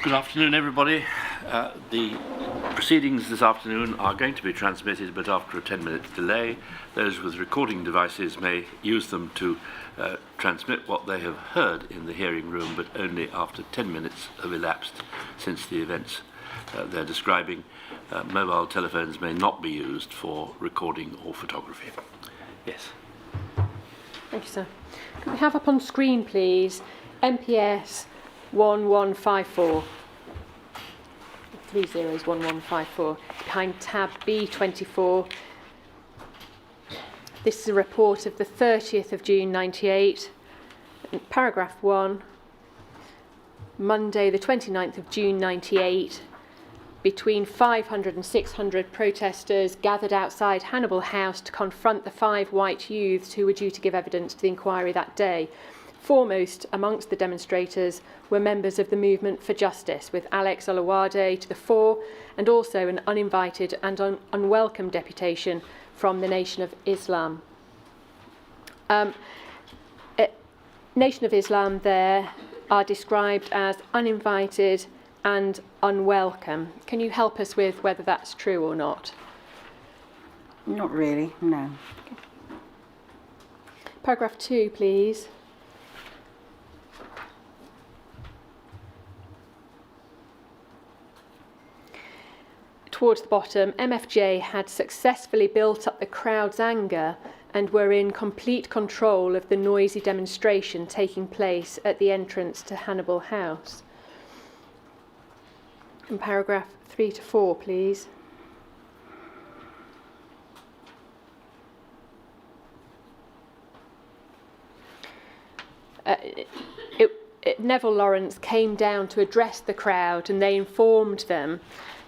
Good afternoon, everybody. The proceedings this afternoon are going to be transmitted, but after a 10-minute delay. Those with recording devices may use them to transmit what they have heard in the hearing room, but only after 10 minutes have elapsed since the events they're describing. Mobile telephones may not be used for recording or photography. Yes. Thank you, sir. Can we have up on screen, please, MPS 1154. 301154, behind tab B24. This is a report of the 30th of June 98. Paragraph 1, Monday the 29th of June 98, between 500 and 600 protesters gathered outside Hannibal House to confront the 5 white youths who were due to give evidence to the inquiry that day. Foremost amongst the demonstrators were members of the Movement for Justice, with Alex Olawade to the fore, and also an uninvited and unwelcome deputation from the Nation of Islam. Nation of Islam there are described as uninvited and unwelcome. Can you help us with whether that's true or not? Not really, no. Okay. Paragraph 2, please. Towards the bottom, MFJ had successfully built up the crowd's anger and were in complete control of the noisy demonstration taking place at the entrance to Hannibal House. And paragraph 3 to 4, please. Neville Lawrence came down to address the crowd, and they informed them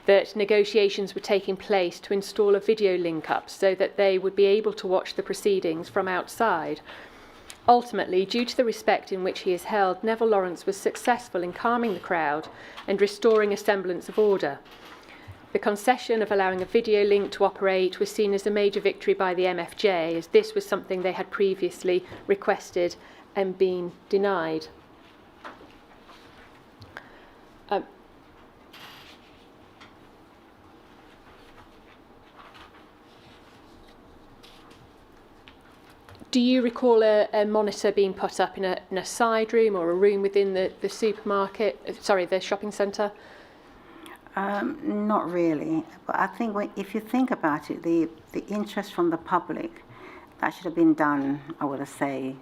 that negotiations were taking place to install a video link up so that they would be able to watch the proceedings from outside. Ultimately, due to the respect in which he is held, Neville Lawrence was successful in calming the crowd and restoring a semblance of order. The concession of allowing a video link to operate was seen as a major victory by the MFJ, as this was something they had previously requested and been denied. Do you recall a monitor being put up in a side room or a room within the the shopping centre? Not really, but I think if you think about it, the interest from the public, that should have been done, I would say,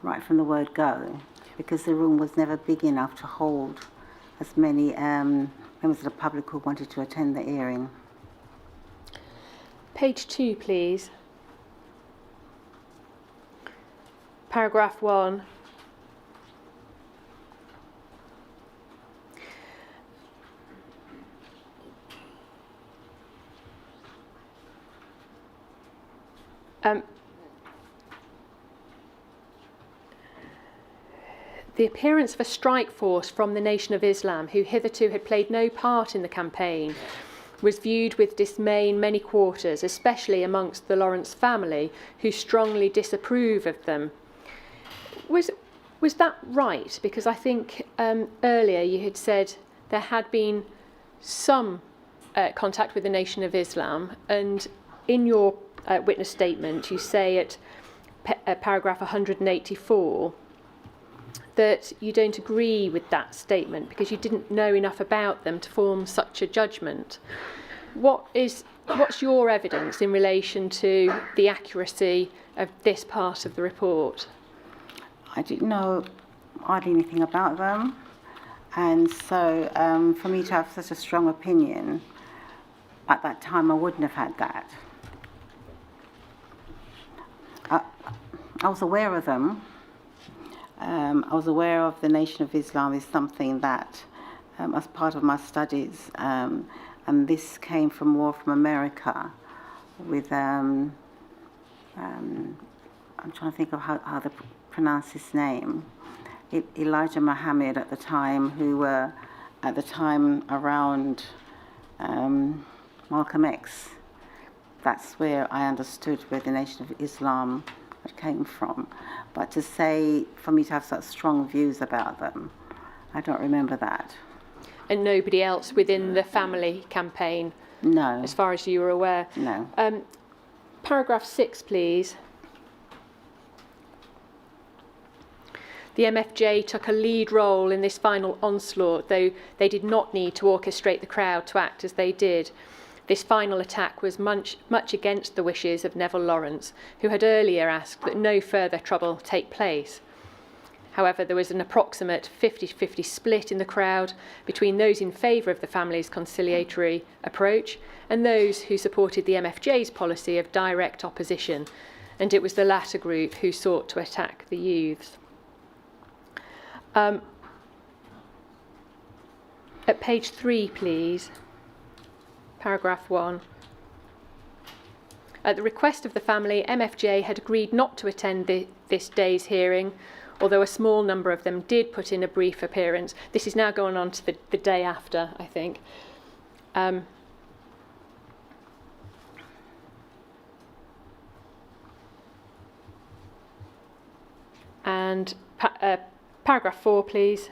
right from the word go, because the room was never big enough to hold as many members of the public who wanted to attend the hearing. Page 2, please. Paragraph 1. The appearance of a strike force from the Nation of Islam, who hitherto had played no part in the campaign, was viewed with dismay in many quarters, especially amongst the Lawrence family, who strongly disapprove of them. Was that right? Because I think earlier you had said there had been some contact with the Nation of Islam, and in your witness statement you say at paragraph 184 that you don't agree with that statement because you didn't know enough about them to form such a judgment. What's your evidence in relation to the accuracy of this part of the report? I didn't know hardly anything about them, and so for me to have such a strong opinion at that time, I wouldn't have had that. I was aware of them. I was aware of the Nation of Islam is something that, as part of my studies, and this came from more from America with, I'm trying to think of how they pronounce his name, Elijah Muhammad at the time, who were at the time around Malcolm X. That's where I understood where the Nation of Islam came from. But to say, for me to have such strong views about them, I don't remember that. and nobody else within the family campaign, No, as far as you were aware. no. Paragraph 6, please. The MFJ took a lead role in this final onslaught, though they did not need to orchestrate the crowd to act as they did. This final attack was much against the wishes of Neville Lawrence, who had earlier asked that no further trouble take place. However, there was an approximate 50-50 split in the crowd between those in favour of the family's conciliatory approach and those who supported the MFJ's policy of direct opposition, and it was the latter group who sought to attack the youths. At page 3, please, paragraph 1. At the request of the family, MFJ had agreed not to attend this day's hearing, although a small number of them did put in a brief appearance. This is now going on to the day after, I think. And paragraph 4, please.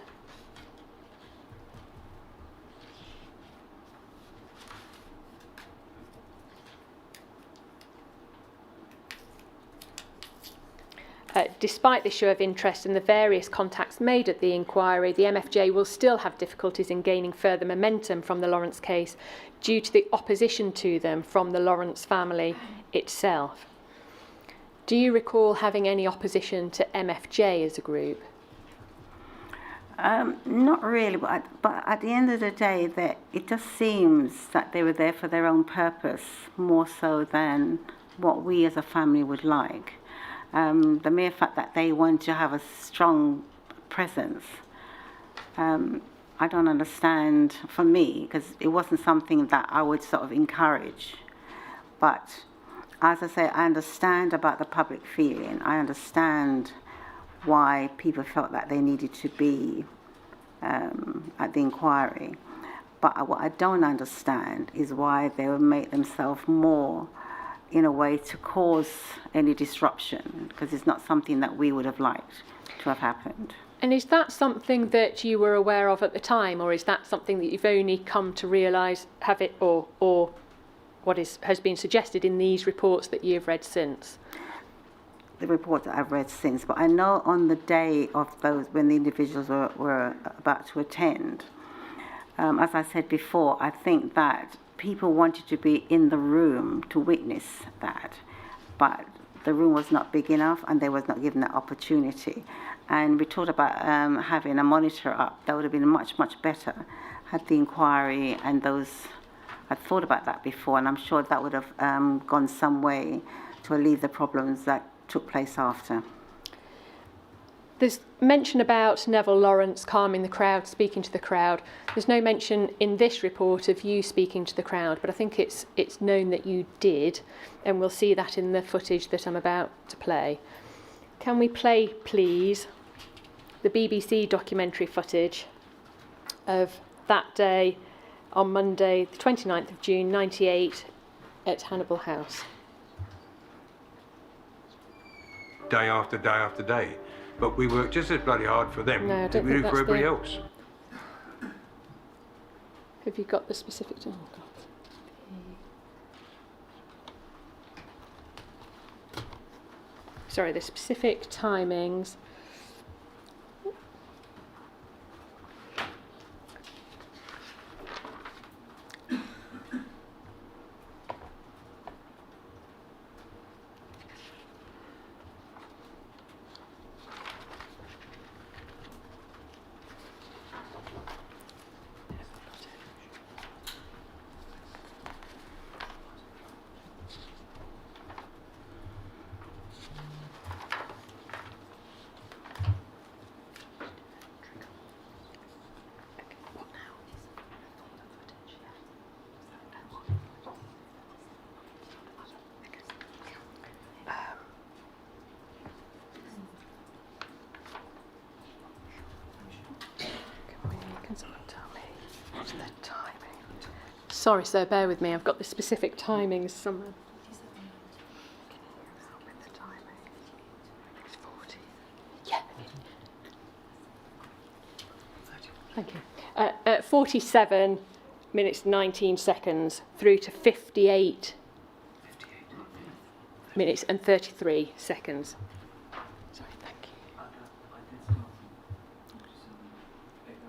Despite the show of interest and the various contacts made at the inquiry, the MFJ will still have difficulties in gaining further momentum from the Lawrence case due to the opposition to them from the Lawrence family itself. Do you recall having any opposition to MFJ as a group? Not really, but at the end of the day, that it just seems that they were there for their own purpose, more so than what we as a family would like. The mere fact that they want to have a strong presence, I don't understand for me, because it wasn't something that I would sort of encourage. But as I say, I understand about the public feeling. I understand why people felt that they needed to be at the inquiry. But what I don't understand is why they would make themselves more in a way to cause any disruption, because it's not something that we would have liked to have happened. And is that something that you were aware of at the time, or is that something that you've only come to realise, have it, or what has been suggested in these reports that you've read since? The reports that I've read since, but I know on the day of those, when the individuals were about to attend, as I said before, I think that people wanted to be in the room to witness that, but the room was not big enough and they was not given that opportunity. And we talked about having a monitor up. That would have been much, much better had the inquiry and those, I'd thought about that before, and I'm sure that would have gone some way to alleviate the problems that took place after. There's mention about Neville Lawrence calming the crowd, speaking to the crowd. There's no mention in this report of you speaking to the crowd, but I think it's known that you did, and we'll see that in the footage that I'm about to play. Can we play, please, the BBC documentary footage of that day on Monday, the 29th of June, 98, at Hannibal House? Day after day after day. But we worked just as bloody hard for them No, I as don't we think do for that's everybody the- else. Have you got the specific... Oh, God. Sorry, the specific timings. Can someone tell me what's the timing? Sorry, sir, bear with me. I've got the specific timings somewhere. With the timing. It's 40. Yeah. Thank you. 47 minutes 19 seconds through to 58 minutes and 33 seconds. Sorry, thank you. I did start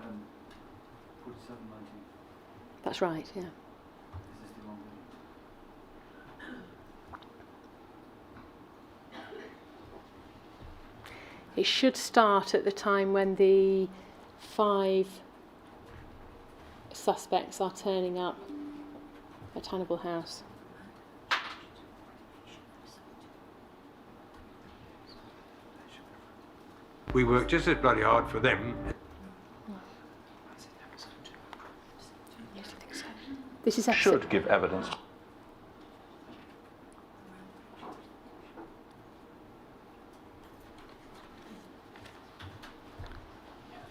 on 47:19. That's right, yeah. This is the wrong one. It should start at the time when the 5 suspects are turning up at Hannibal House. We worked just as bloody hard for them. This is episode. Should give evidence.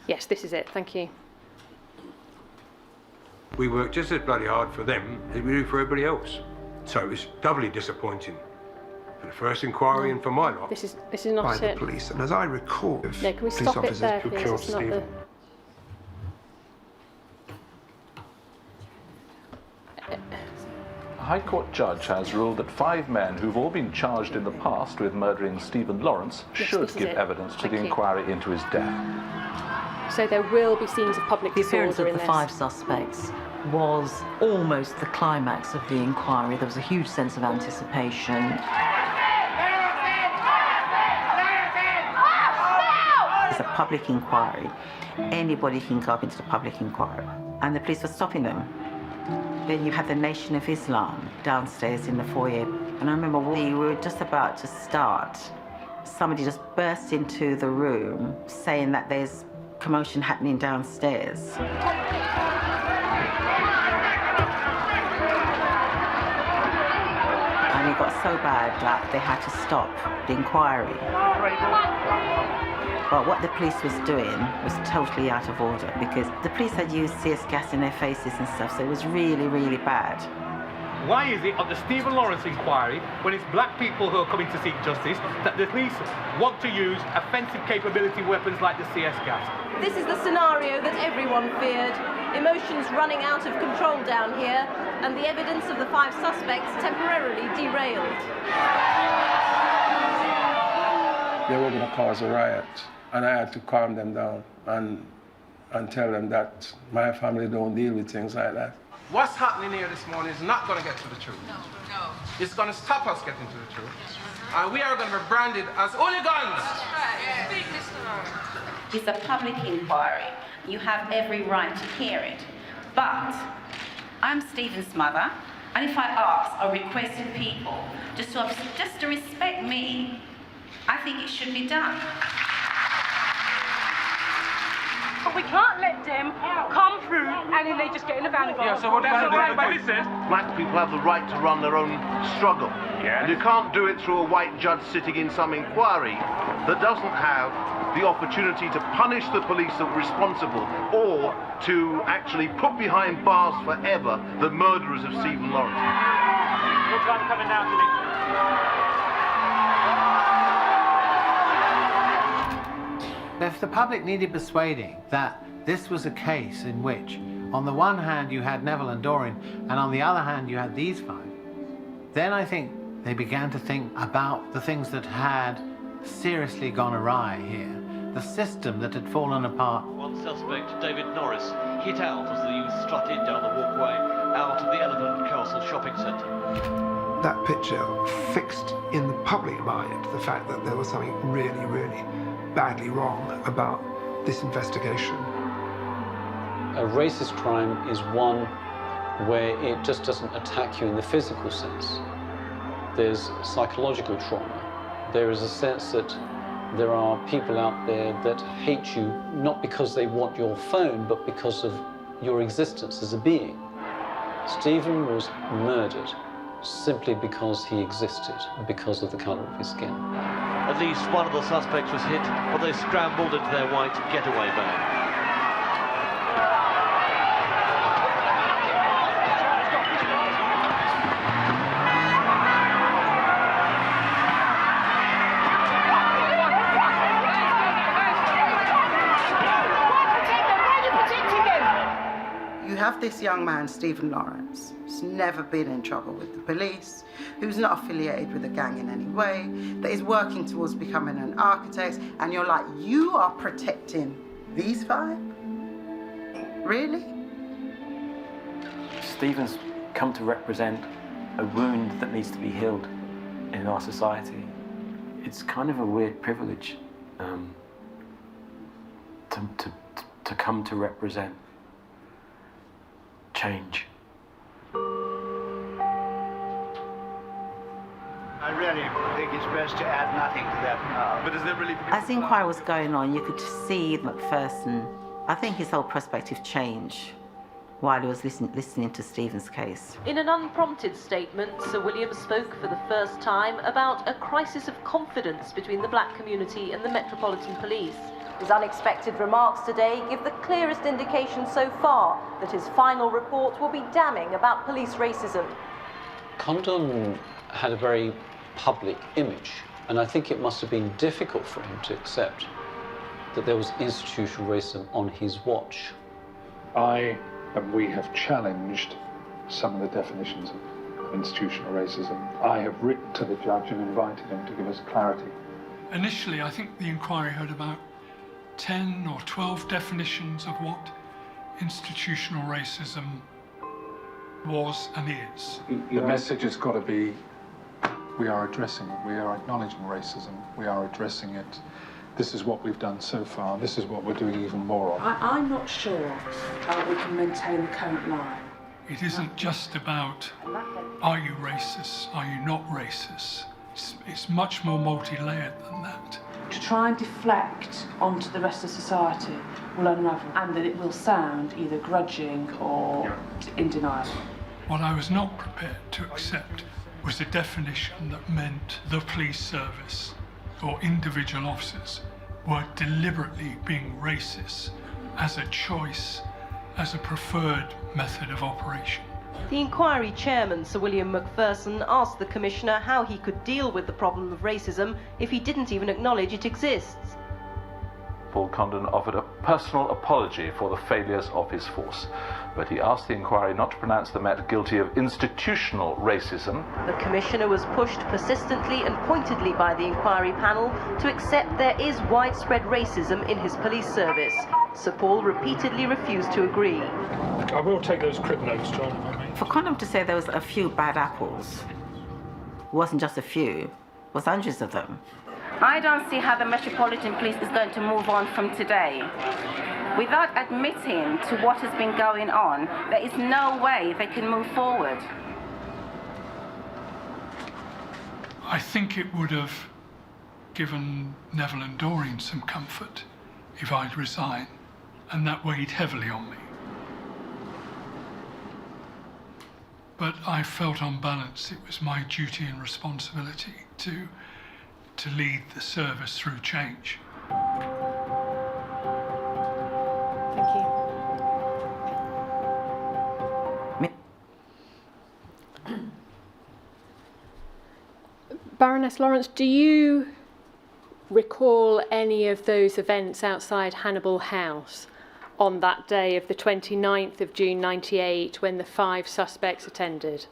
Yes, this is it. Thank you. We worked just as bloody hard for them as we do for everybody else. So it was doubly disappointing for the first inquiry and for my lot. This is not by the it. police. And as I recall, No, can we police stop it officers there, who please? killed It's not the. Stephen. A High Court judge has ruled that 5 men who've all been charged in the past with murdering Stephen Lawrence Yes, should this is give it. evidence to Thank the you. inquiry into his death. So there will be scenes of public The appearance disorder of in the this. 5 suspects was almost the climax of the inquiry. There was a huge sense of anticipation. It's a public inquiry. Anybody can go up into the public inquiry. And the police were stopping them. Then you had the Nation of Islam downstairs in the foyer. And I remember we were just about to start. Somebody just burst into the room saying that there's commotion happening downstairs. And it got so bad that they had to stop the inquiry. But what the police was doing was totally out of order because the police had used CS gas in their faces and stuff, so it was really, really bad. Why is it on the Stephen Lawrence inquiry, when it's black people who are coming to seek justice, that the police want to use offensive capability weapons like the CS gas? This is the scenario that everyone feared. Emotions running out of control down here, and the evidence of the 5 suspects temporarily derailed. They were going to cause a riot, and I had to calm them down and tell them that my family don't deal with things like that. What's happening here this morning is not going to get to the truth. No. It's going to stop us getting to the truth. And we are going to be branded as hooligans. It's a public inquiry. You have every right to hear it. But I'm Stephen's mother, and if I ask or requested people just to respect me, I think it should be done. But we can't let them come through and then they just get in the van and go. Yeah, so what that's what this is. Black people have the right to run their own struggle. Yeah. And you can't do it through a white judge sitting in some inquiry that doesn't have the opportunity to punish the police that were responsible or to actually put behind bars forever the murderers of Stephen Lawrence. Looks like coming down to me. If the public needed persuading that this was a case in which, on the one hand, you had Neville and Doreen, and on the other hand, you had these 5, then I think they began to think about the things that had seriously gone awry here. The system that had fallen apart. One suspect, David Norris, hit out as the youth strutted down the walkway out of the Elephant Castle shopping centre. That picture fixed in the public mind the fact that there was something really, really badly wrong about this investigation. A racist crime is one where it just doesn't attack you in the physical sense. There's psychological trauma. There is a sense that there are people out there that hate you not because they want your phone, but because of your existence as a being. Stephen was murdered simply because he existed, because of the colour of his skin. At least one of the suspects was hit, but they scrambled into their white getaway van. Why protect have this young man, Stephen Lawrence, who's never been in trouble with the police, who's not affiliated with a gang in any way, that is working towards becoming an architect, and you're like, you are protecting these 5? Really? Stephen's come to represent a wound that needs to be healed in our society. It's kind of a weird privilege to come to represent change. I really think it's best to add nothing to that now. But is there really... As the inquiry was going on, you could see Macpherson, I think his whole perspective changed while he was listening to Stephen's case. In an unprompted statement, Sir William spoke for the first time about a crisis of confidence between the black community and the Metropolitan Police. His unexpected remarks today give the clearest indication so far that his final report will be damning about police racism. Condon had a very public image, and I think it must have been difficult for him to accept that there was institutional racism on his watch. We have challenged some of the definitions of institutional racism. I have written to the judge and invited him to give us clarity. Initially, I think the inquiry had about 10 or 12 definitions of what institutional racism was and is. The message has got to be, we are addressing it, we are acknowledging racism, we are addressing it. This is what we've done so far, this is what we're doing even more of. I'm not sure how we can maintain the current line. It isn't just about, are you racist, are you not racist? It's much more multi-layered than that. To try and deflect onto the rest of society will unravel, and that it will sound either grudging or in denial. What I was not prepared to accept was a definition that meant the police service or individual officers were deliberately being racist as a choice, as a preferred method of operation. The inquiry chairman, Sir William Macpherson, asked the Commissioner how he could deal with the problem of racism if he didn't even acknowledge it exists. Paul Condon offered a personal apology for the failures of his force, but he asked the inquiry not to pronounce the Met guilty of institutional racism. The Commissioner was pushed persistently and pointedly by the inquiry panel to accept there is widespread racism in his police service. Sir Paul repeatedly refused to agree. I will take those crib notes, John, if I may. For Condon to say there was a few bad apples, it wasn't just a few, it was hundreds of them. I don't see how the Metropolitan Police is going to move on from today. Without admitting to what has been going on, there is no way they can move forward. I think it would have given Neville and Doreen some comfort if I'd resigned, and that weighed heavily on me. But I felt on balance it was my duty and responsibility to lead the service through change. Thank you. Baroness Lawrence, do you recall any of those events outside Hannibal House on that day of the 29th of June 98 when the 5 suspects attended?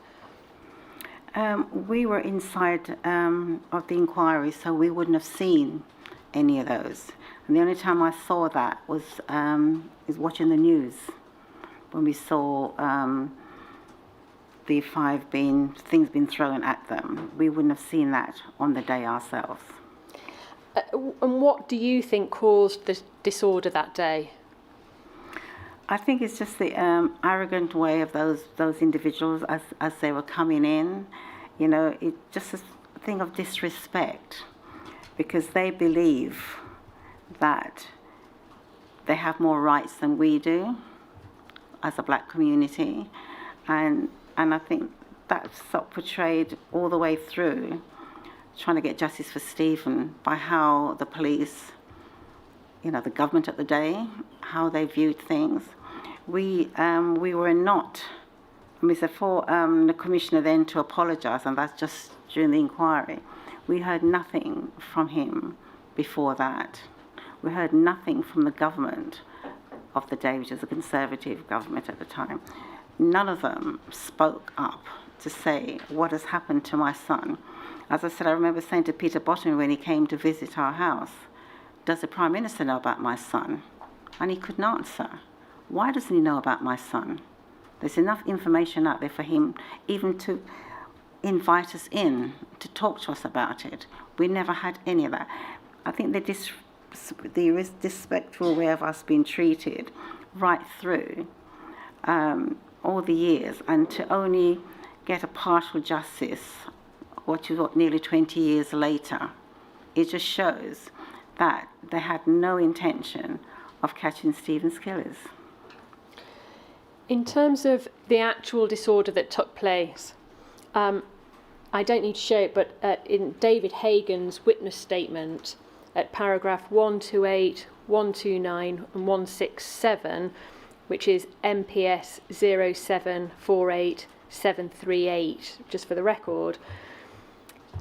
We were inside of the inquiry, so we wouldn't have seen any of those. And the only time I saw that was is watching the news when we saw the 5 things being thrown at them. We wouldn't have seen that on the day ourselves. And what do you think caused the disorder that day? I think it's just the arrogant way of those individuals as they were coming in. You know, it's just a thing of disrespect because they believe that they have more rights than we do as a black community. And I think that's sort of portrayed all the way through, trying to get justice for Stephen by how the police, you know, the government at the day, how they viewed things. We were not, for the Commissioner then to apologise, and that's just during the inquiry. We heard nothing from him before that. We heard nothing from the government of the day, which was a Conservative government at the time, none of them spoke up to say what has happened to my son. As I said, I remember saying to Peter Bottomley when he came to visit our house, does the Prime Minister know about my son? And he couldn't answer. Why doesn't he know about my son? There's enough information out there for him even to invite us in to talk to us about it. We never had any of that. I think the disrespectful way of us being treated right through all the years, and to only get a partial justice, nearly 20 years later, it just shows that they had no intention of catching Stephen's killers. In terms of the actual disorder that took place, I don't need to show it, but in David Hagan's witness statement at paragraph 128, 129 and 167, which is MPS 0748738, just for the record,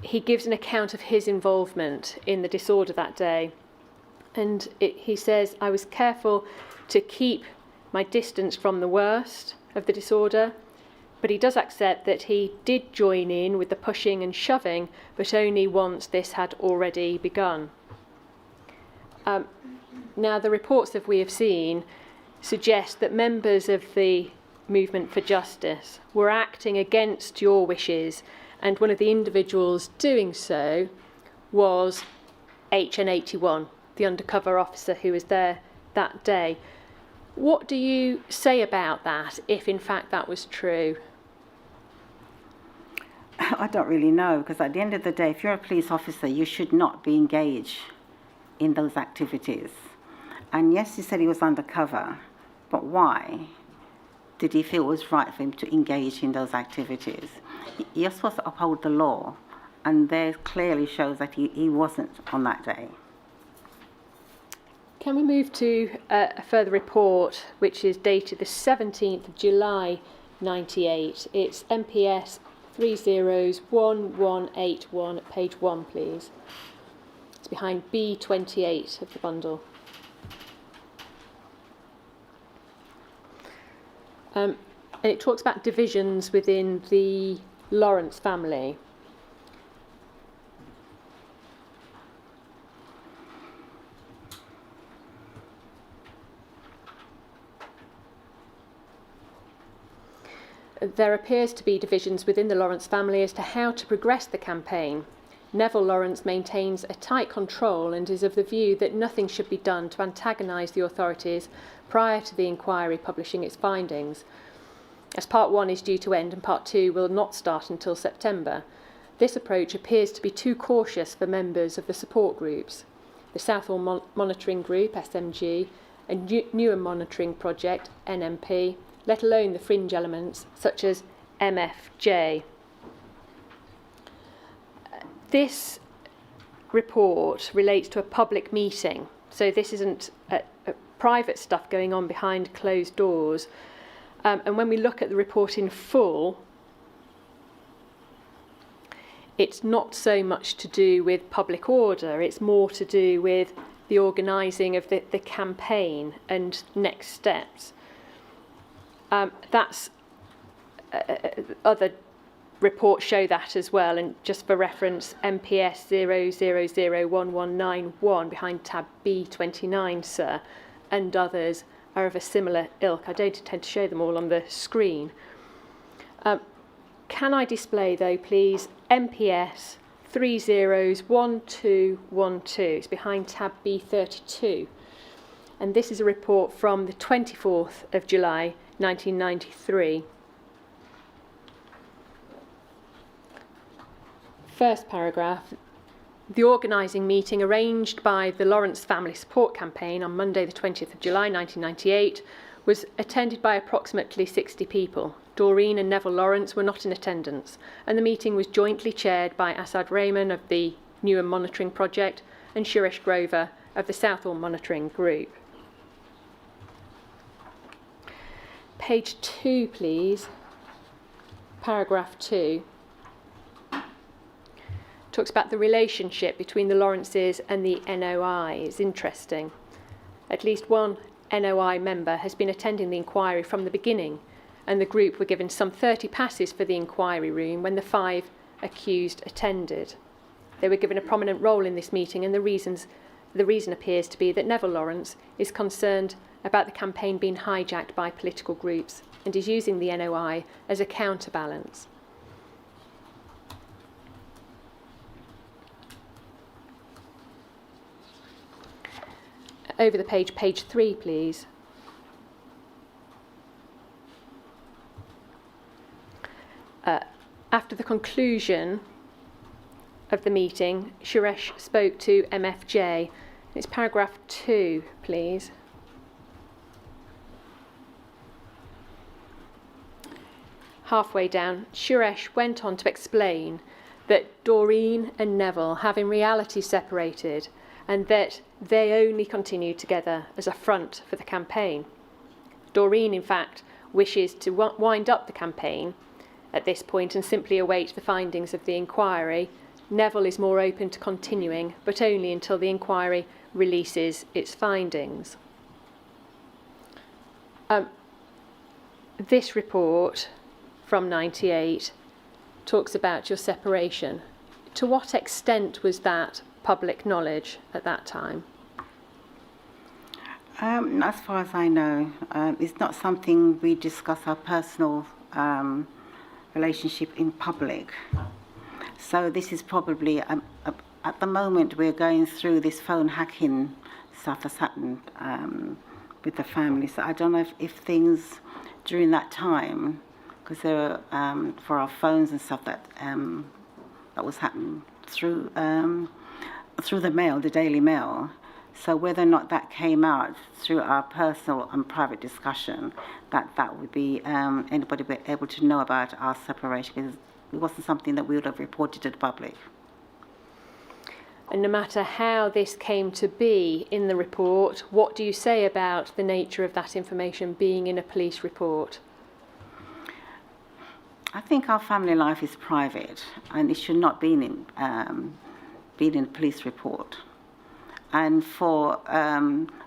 he gives an account of his involvement in the disorder that day. And he says, I was careful to keep my distance from the worst of the disorder, but he does accept that he did join in with the pushing and shoving, but only once this had already begun. Now, the reports that we have seen suggest that members of the Movement for Justice were acting against your wishes, and one of the individuals doing so was HN81, the undercover officer who was there that day. What do you say about that, if in fact that was true? I don't really know, because at the end of the day, if you're a police officer, you should not be engaged in those activities. And yes, he said he was undercover, but why did he feel it was right for him to engage in those activities? You're supposed to uphold the law, and there clearly shows that he wasn't on that day. Can we move to a further report, which is dated the 17th of July 98. It's MPS 301181 at page 1, please. It's behind B28 of the bundle. And it talks about divisions within the Lawrence family. There appears to be divisions within the Lawrence family as to how to progress the campaign. Neville Lawrence maintains a tight control and is of the view that nothing should be done to antagonise the authorities prior to the inquiry publishing its findings. As Part 1 is due to end and Part 2 will not start until September, this approach appears to be too cautious for members of the support groups. The Southall Monitoring Group, SMG, and Newham Monitoring Project, NMP, let alone the fringe elements such as MFJ. This report relates to a public meeting, so this isn't a private stuff going on behind closed doors. And when we look at the report in full, it's not so much to do with public order, it's more to do with the organising of the campaign and next steps. Other reports show that as well, and just for reference, MPS 0001191 behind tab B29, sir, and others are of a similar ilk. I don't intend to show them all on the screen. Can I display, though, please, MPS 301212. It's behind tab B32. And this is a report from the 24th of July, 1993. First paragraph. The organising meeting arranged by the Lawrence Family Support Campaign on Monday the 20th of July 1998 was attended by approximately 60 people. Doreen and Neville Lawrence were not in attendance, and the meeting was jointly chaired by Asad Rahman of the Newham Monitoring Project and Suresh Grover of the Southall Monitoring Group. Page 2, please. Paragraph 2. Talks about the relationship between the Lawrences and the NOI. It's interesting. At least one NOI member has been attending the inquiry from the beginning, and the group were given some 30 passes for the inquiry room when the 5 accused attended. They were given a prominent role in this meeting, and the reason appears to be that Neville Lawrence is concerned about the campaign being hijacked by political groups and is using the NOI as a counterbalance. Over the page, page 3, please. After the conclusion of the meeting, Suresh spoke to MFJ. It's paragraph 2, please. Halfway down, Suresh went on to explain that Doreen and Neville have in reality separated, and that they only continued together as a front for the campaign. Doreen, in fact, wishes to wind up the campaign at this point and simply await the findings of the inquiry. Neville is more open to continuing, but only until the inquiry releases its findings. This report from '98 talks about your separation. To what extent was that public knowledge at that time? As far as I know, it's not something we discuss our personal relationship in public. So this is probably, at the moment, we're going through this phone hacking stuff that's happened with the family. So I don't know if things during that time, because there were, for our phones and stuff that was happening through the mail, the Daily Mail. So whether or not that came out through our personal and private discussion, that would be anybody be able to know about our separation, because it wasn't something that we would have reported to the public. And no matter how this came to be in the report, what do you say about the nature of that information being in a police report? I think our family life is private, and it should not be in a police report. And for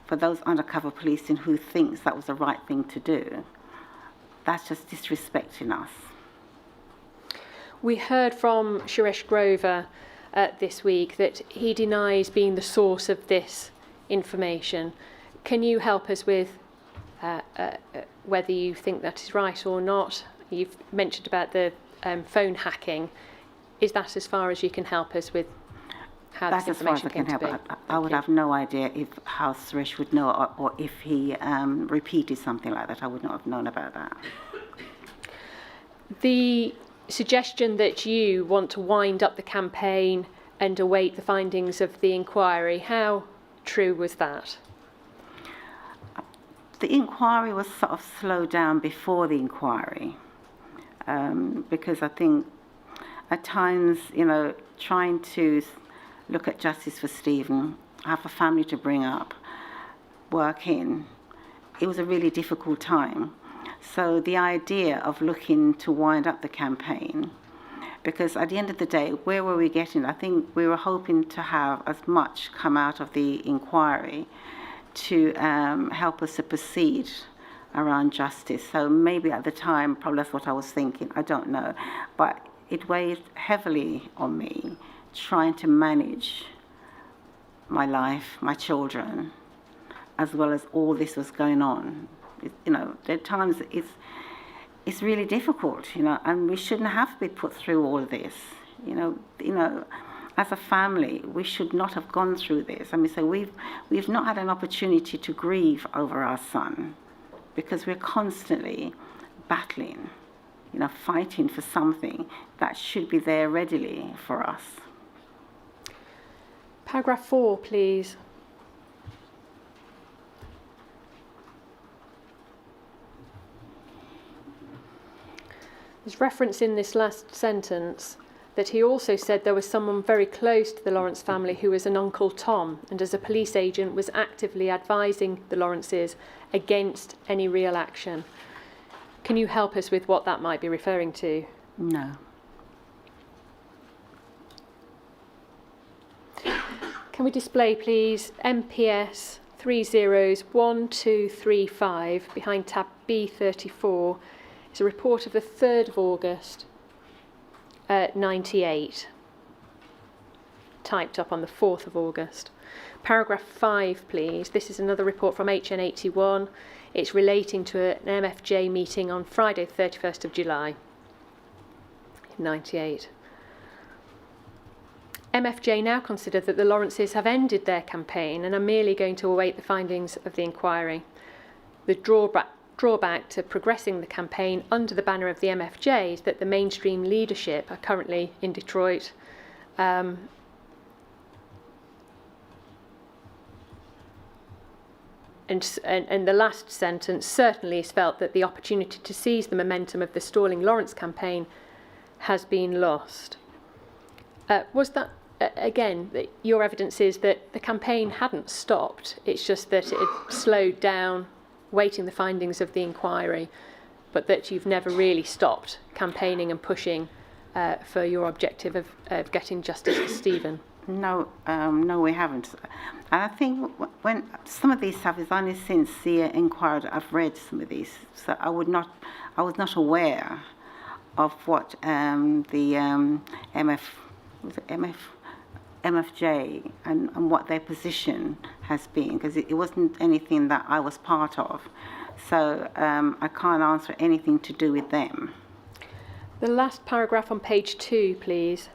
those undercover policing who thinks that was the right thing to do, that's just disrespecting us. We heard from Suresh Grover this week that he denies being the source of this information. Can you help us with whether you think that is right or not? You've mentioned about the phone hacking. Is that as far as you can help us with how That's this as far as information I can came to help. be? I would have no idea how Suresh would know, or if he repeated something like that. I would not have known about that. The suggestion that you want to wind up the campaign and await the findings of the inquiry, how true was that? The inquiry was sort of slowed down before the inquiry, because I think at times, trying to look at justice for Stephen, have a family to bring up, work in, it was a really difficult time. So the idea of looking to wind up the campaign, because at the end of the day, where were we getting? I think we were hoping to have as much come out of the inquiry to help us to proceed around justice. So maybe at the time, probably that's what I was thinking, I don't know. But it weighed heavily on me, trying to manage my life, my children, as well as all this was going on. There are times it's really difficult, and we shouldn't have to be put through all of this. As a family, we should not have gone through this. So we've not had an opportunity to grieve over our son, because we're constantly battling, fighting for something that should be there readily for us. Paragraph 4, please. There's reference in this last sentence that he also said there was someone very close to the Lawrence family who was an Uncle Tom, and as a police agent was actively advising the Lawrences against any real action. Can you help us with what that might be referring to? No. Can we display, please, MPS 301235 behind tab B34 is a report of the 3rd of August 98, typed up on the 4th of August. Paragraph 5, please. This is another report from HN81. It's relating to an MFJ meeting on Friday, 31st of July, 98. MFJ now consider that the Lawrences have ended their campaign and are merely going to await the findings of the inquiry. The drawback to progressing the campaign under the banner of the MFJ is that the mainstream leadership are currently in Detroit. And the last sentence certainly is felt that the opportunity to seize the momentum of the stalling Lawrence campaign has been lost. Was that, again, your evidence is that the campaign hadn't stopped, it's just that it had slowed down, waiting the findings of the inquiry, but that you've never really stopped campaigning and pushing for your objective of getting justice for Stephen? No, we haven't. And I think when some of these stuff is only since the inquiry that I've read some of these, so I was not aware of what the MFJ and what their position has been, because it wasn't anything that I was part of. So I can't answer anything to do with them. The last paragraph on page 2, please.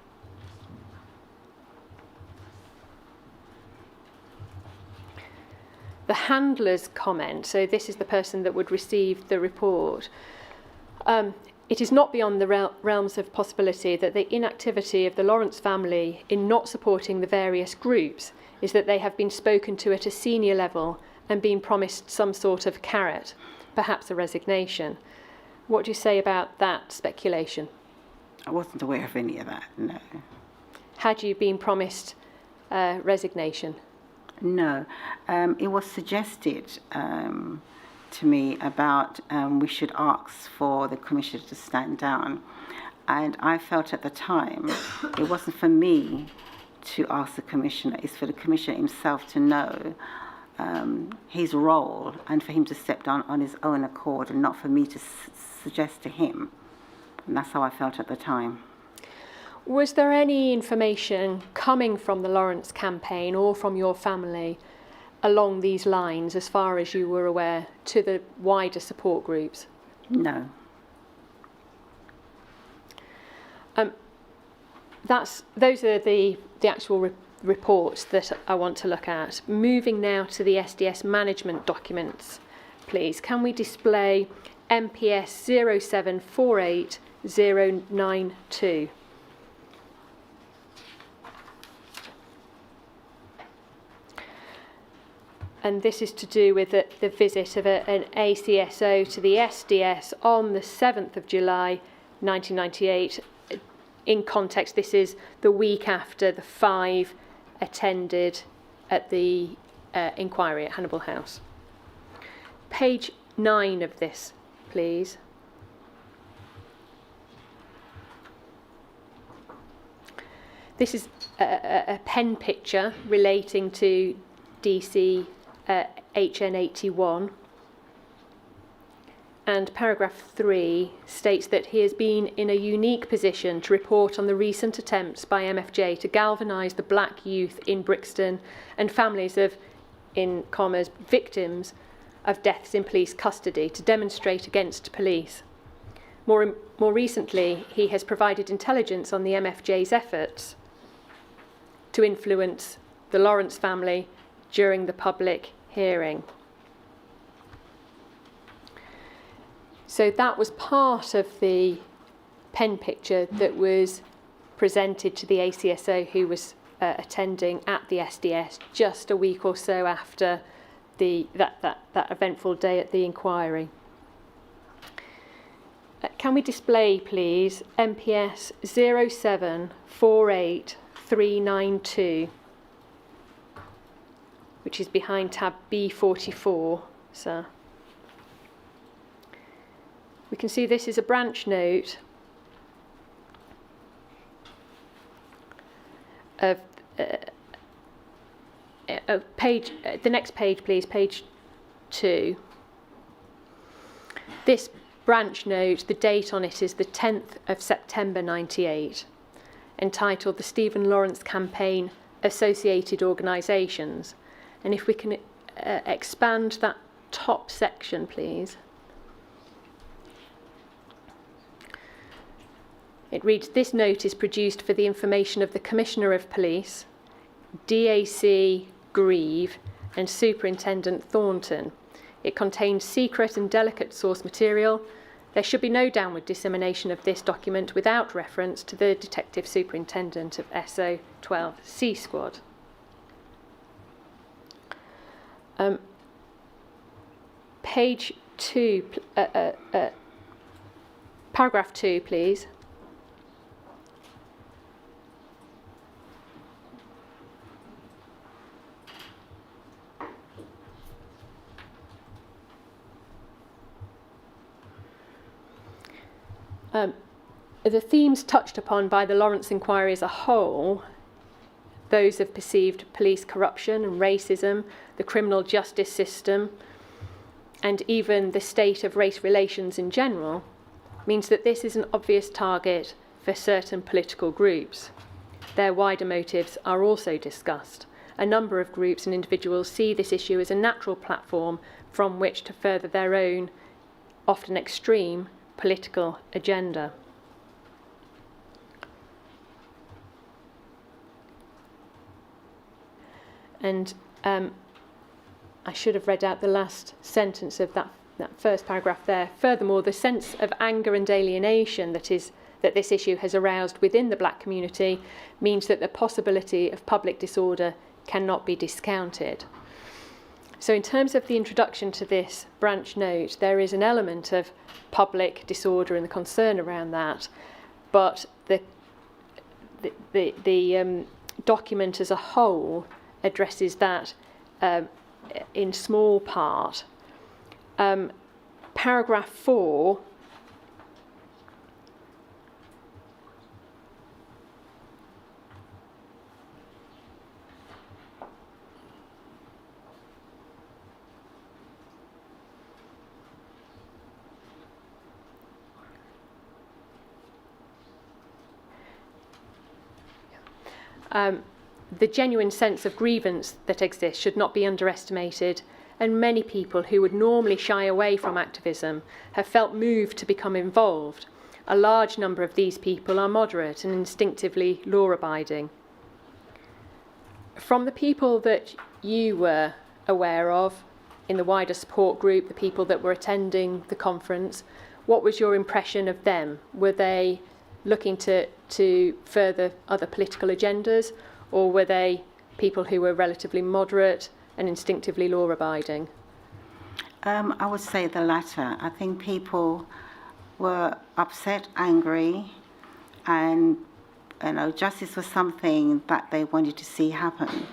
The handler's comment, so this is the person that would receive the report. It is not beyond the realms of possibility that the inactivity of the Lawrence family in not supporting the various groups is that they have been spoken to at a senior level and been promised some sort of carrot, perhaps a resignation. What do you say about that speculation? I wasn't aware of any of that, no. Had you been promised resignation? No. It was suggested to me about we should ask for the Commissioner to stand down. And I felt at the time it wasn't for me to ask the Commissioner, it's for the Commissioner himself to know his role and for him to step down on his own accord and not for me to suggest to him. And that's how I felt at the time. Was there any information coming from the Lawrence campaign or from your family along these lines, as far as you were aware, to the wider support groups? No. Those are the actual reports that I want to look at. Moving now to the SDS management documents, please. Can we display MPS 0748092? And this is to do with the visit of an ACSO to the SDS on the 7th of July 1998. In context, this is the week after the 5 attended at the inquiry at Hannibal House. Page 9 of this, please. This is a pen picture relating to DC HN81, and paragraph 3 states that he has been in a unique position to report on the recent attempts by MFJ to galvanise the black youth in Brixton and families of, in commas, victims of deaths in police custody to demonstrate against police. More recently, he has provided intelligence on the MFJ's efforts to influence the Lawrence family during the public hearing. So that was part of the pen picture that was presented to the ACSO who was attending at the SDS just a week or so after that eventful day at the inquiry. Can we display, please, MPS 0748392? Which is behind tab B44, sir. We can see this is a branch note of the next page, please, page 2. This branch note, the date on it is the 10th of September 98, entitled The Stephen Lawrence Campaign Associated Organisations. And if we can expand that top section, please. It reads, this note is produced for the information of the Commissioner of Police, DAC Grieve and Superintendent Thornton. It contains secret and delicate source material. There should be no downward dissemination of this document without reference to the Detective Superintendent of SO 12 C Squad. Page 2, paragraph 2, please. The themes touched upon by the Lawrence inquiry as a whole, those of perceived police corruption and racism, the criminal justice system, and even the state of race relations in general, means that this is an obvious target for certain political groups. Their wider motives are also discussed. A number of groups and individuals see this issue as a natural platform from which to further their own, often extreme, political agenda. And I should have read out the last sentence of that first paragraph there. Furthermore, the sense of anger and alienation that this issue has aroused within the black community means that the possibility of public disorder cannot be discounted. So in terms of the introduction to this branch note, there is an element of public disorder and the concern around that, but the document as a whole addresses that in small part. Paragraph 4 the genuine sense of grievance that exists should not be underestimated, and many people who would normally shy away from activism have felt moved to become involved. A large number of these people are moderate and instinctively law-abiding. From the people that you were aware of in the wider support group, the people that were attending the conference, what was your impression of them? Were they looking to further other political agendas, or were they people who were relatively moderate and instinctively law-abiding? I would say the latter. I think people were upset, angry, and justice was something that they wanted to see happen.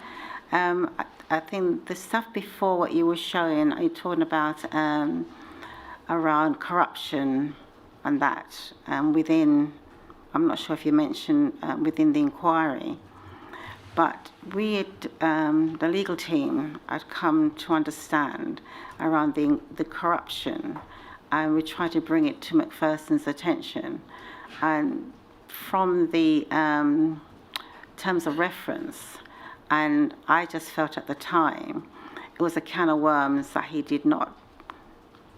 I think the stuff before what you were showing, you're talking about around corruption and that within, I'm not sure if you mentioned within the inquiry, but we, the legal team, had come to understand around the corruption, and we tried to bring it to Macpherson's attention. And from the terms of reference, and I just felt at the time, it was a can of worms that he did not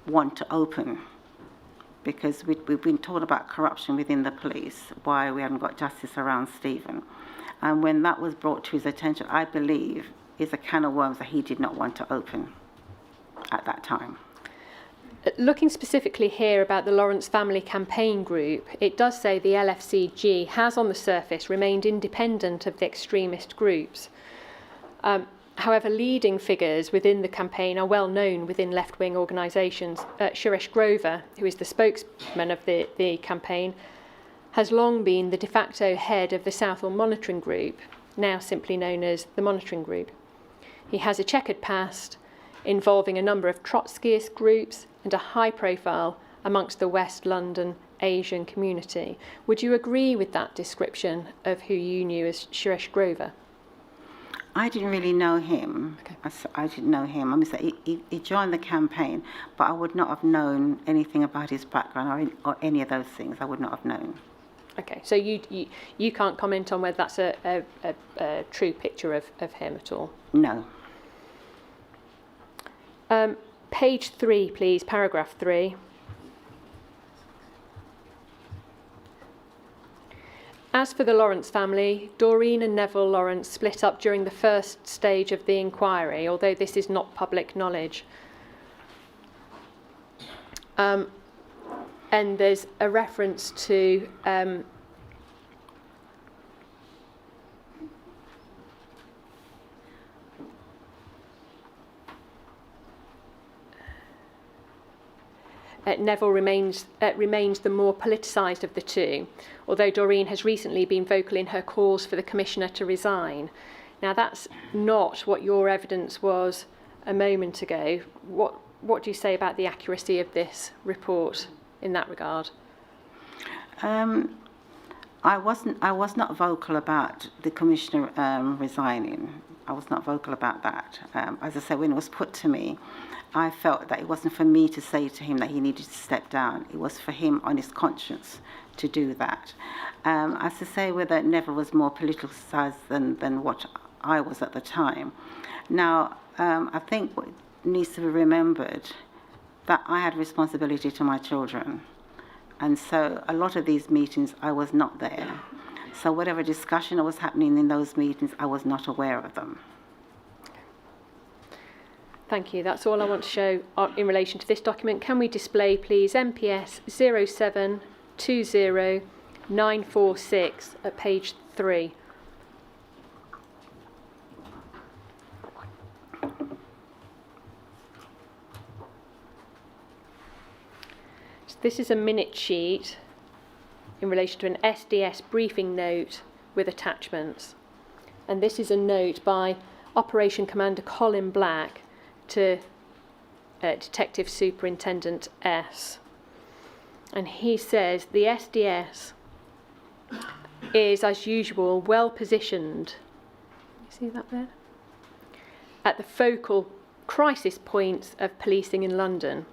want to open, because we've been told about corruption within the police, why we haven't got justice around Stephen. And when that was brought to his attention, I believe is a can of worms that he did not want to open at that time. Looking specifically here about the Lawrence Family Campaign Group, it does say the LFCG has on the surface remained independent of the extremist groups. However, leading figures within the campaign are well known within left-wing organisations. Suresh Grover, who is the spokesman of the campaign, has long been the de facto head of the Southall Monitoring Group, now simply known as the Monitoring Group. He has a checkered past involving a number of Trotskyist groups and a high profile amongst the West London Asian community. Would you agree with that description of who you knew as Suresh Grover? I didn't really know him. Okay. I didn't know him. I mean, he joined the campaign, but I would not have known anything about his background or any of those things. I would not have known. Okay, so you can't comment on whether that's a true picture of him at all? No. Page 3, please, paragraph 3. As for the Lawrence family, Doreen and Neville Lawrence split up during the first stage of the inquiry, although this is not public knowledge. And there's a reference to Neville remains the more politicised of the two, although Doreen has recently been vocal in her calls for the Commissioner to resign. Now, that's not what your evidence was a moment ago. What do you say about the accuracy of this report in that regard? I was not vocal about the Commissioner resigning. I was not vocal about that. As I said, when it was put to me, I felt that it wasn't for me to say to him that he needed to step down. It was for him on his conscience to do that. As to say whether Neville was more politicised than what I was at the time. Now, I think what needs to be remembered that I had responsibility to my children. And so a lot of these meetings, I was not there. So whatever discussion was happening in those meetings, I was not aware of them. Thank you. That's all I want to show in relation to this document. Can we display, please, MPS 0720946 at page 3. So this is a minute sheet in relation to an SDS briefing note with attachments. And this is a note by Operation Commander Colin Black to Detective Superintendent S. And he says the SDS is, as usual, well positioned. You see that there? At the focal crisis points of policing in London.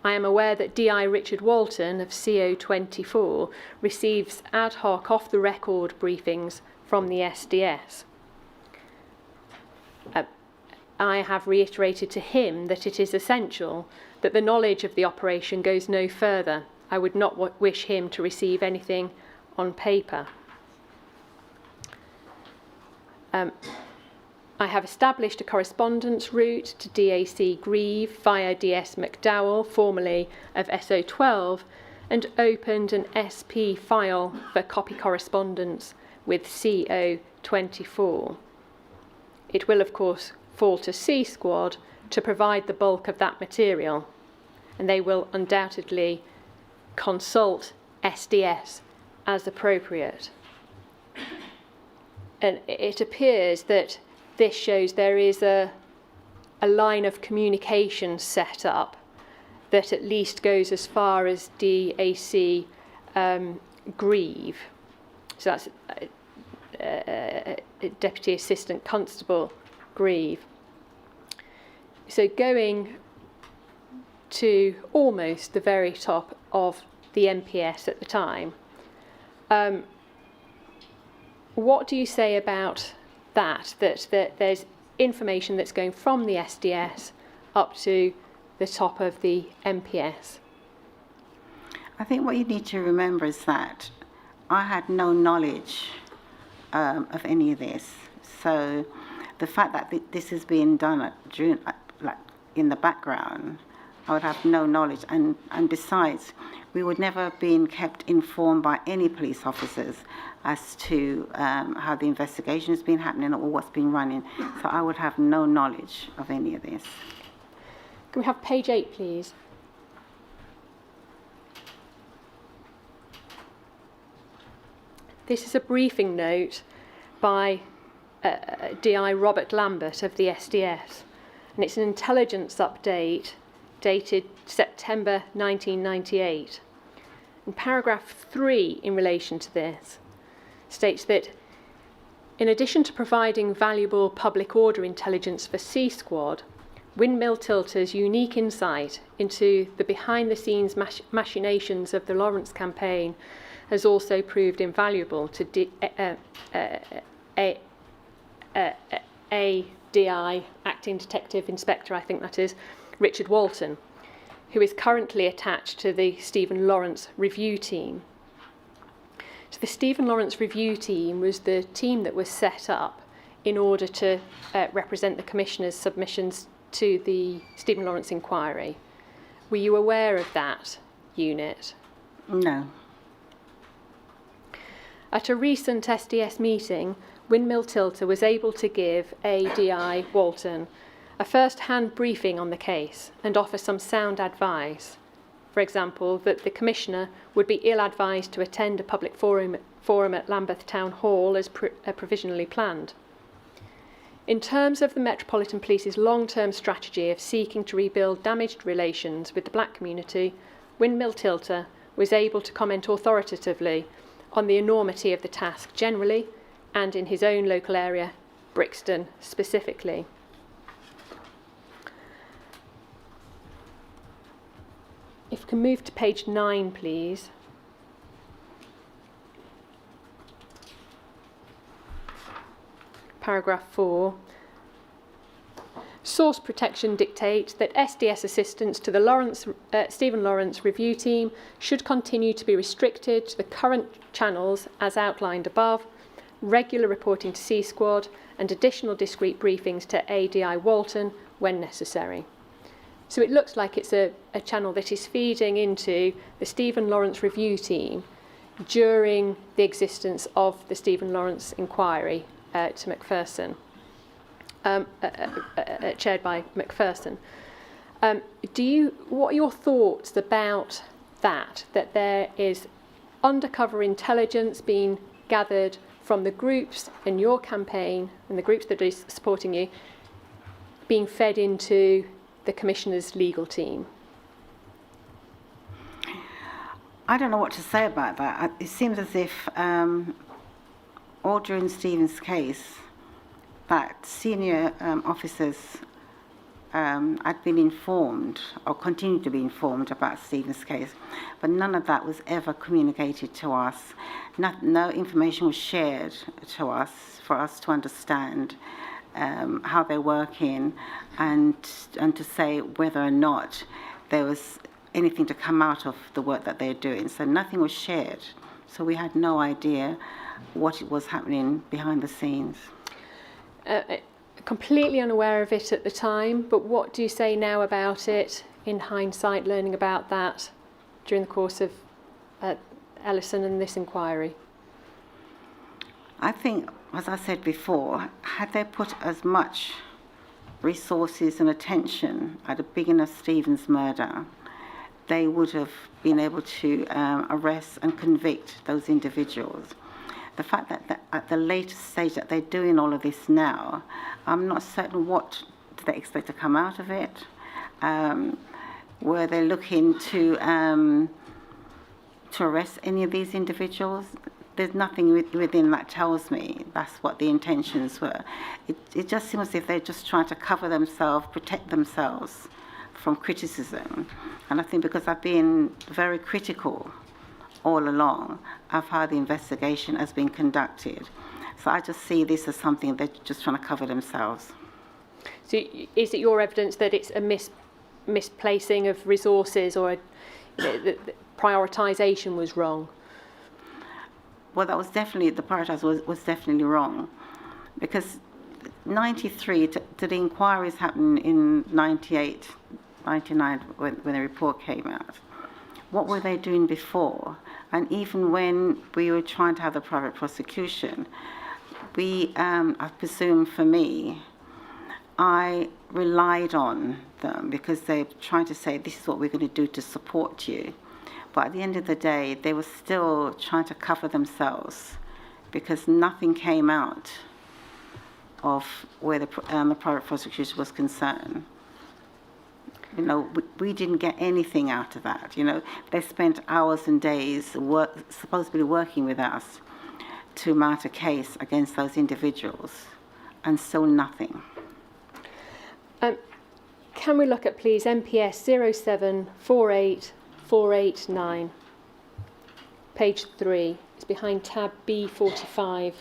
I am aware that DI Richard Walton of CO24 receives ad hoc off-the-record briefings from the SDS. I have reiterated to him that it is essential that the knowledge of the operation goes no further. I would not wish him to receive anything on paper. I have established a correspondence route to DAC Grieve via DS McDowell, formerly of SO12, and opened an SP file for copy correspondence with CO24. It will, of course, fall to C Squad to provide the bulk of that material, and they will undoubtedly consult SDS as appropriate. And it appears that this shows there is a line of communication set up that at least goes as far as DAC Grieve. So that's Deputy Assistant Constable Grieve. So going to almost the very top of the MPS at the time, what do you say about that there's information that's going from the SDS up to the top of the MPS? I think what you need to remember is that I had no knowledge of any of this. So the fact that this is being done in the background, I would have no knowledge. And besides, we would never have been kept informed by any police officers as to how the investigation has been happening or what's been running. So I would have no knowledge of any of this. Can we have page 8, please? This is a briefing note by DI Robert Lambert of the SDS, and it's an intelligence update dated September 1998. And paragraph 3 in relation to this states that In addition to providing valuable public order intelligence for C Squad, Windmill Tilter's unique insight into the behind-the-scenes machinations of the Lawrence campaign has also proved invaluable to ADI, Acting Detective Inspector, I think that is, Richard Walton, who is currently attached to the Stephen Lawrence Review Team. So the Stephen Lawrence Review Team was the team that was set up in order to represent the Commissioner's submissions to the Stephen Lawrence inquiry. Were you aware of that unit? No. At a recent SDS meeting, Windmill Tilter was able to give ADI Walton a first-hand briefing on the case and offer some sound advice. For example, that the Commissioner would be ill-advised to attend a public forum at Lambeth Town Hall as provisionally planned. In terms of the Metropolitan Police's long-term strategy of seeking to rebuild damaged relations with the black community, Windmill Tilter was able to comment authoritatively on the enormity of the task generally and in his own local area, Brixton specifically. If we can move to page 9, please. Paragraph 4. Source protection dictates that SDS assistance to the Stephen Lawrence Review Team should continue to be restricted to the current channels as outlined above, regular reporting to C Squad, and additional discrete briefings to ADI Walton when necessary. So it looks like it's a channel that is feeding into the Stephen Lawrence Review Team during the existence of the Stephen Lawrence inquiry to Macpherson, chaired by Macpherson. What are your thoughts about that there is undercover intelligence being gathered from the groups in your campaign and the groups that are supporting you being fed into the Commissioner's legal team? I don't know what to say about that. It seems as if all during Stephen's case that senior officers had been informed or continued to be informed about Stephen's case, but none of that was ever communicated to us. No information was shared to us for us to understand how they're working and to say whether or not there was anything to come out of the work that they're doing. So nothing was shared. So we had no idea what was happening behind the scenes. Completely unaware of it at the time, but what do you say now about it in hindsight, learning about that during the course of Ellison and this inquiry? I think, as I said before, had they put as much resources and attention at the beginning of Stephen's murder, they would have been able to arrest and convict those individuals. The fact that at the later stage that they're doing all of this now, I'm not certain what do they expect to come out of it. Were they looking to arrest any of these individuals? There's nothing within that tells me that's what the intentions were. It just seems as if they're just trying to cover themselves, protect themselves from criticism. And I think because I've been very critical all along of how the investigation has been conducted. So I just see this as something they're just trying to cover themselves. So is it your evidence that it's a misplacing of resources, or the prioritisation was wrong? Well, that was definitely, the prioritisation was definitely wrong. Because 93, to the inquiries happened in 98, 99, when the report came out. What were they doing before? And even when we were trying to have the private prosecution, I presume for me, I relied on them because they're trying to say, this is what we're going to do to support you. But at the end of the day, they were still trying to cover themselves because nothing came out of where the private prosecution was concerned. You know, we didn't get anything out of that. You know, they spent hours and days supposedly working with us to mount a case against those individuals, and still nothing. Can we look at, please, MPS 0748489, page 3. It's behind tab B45.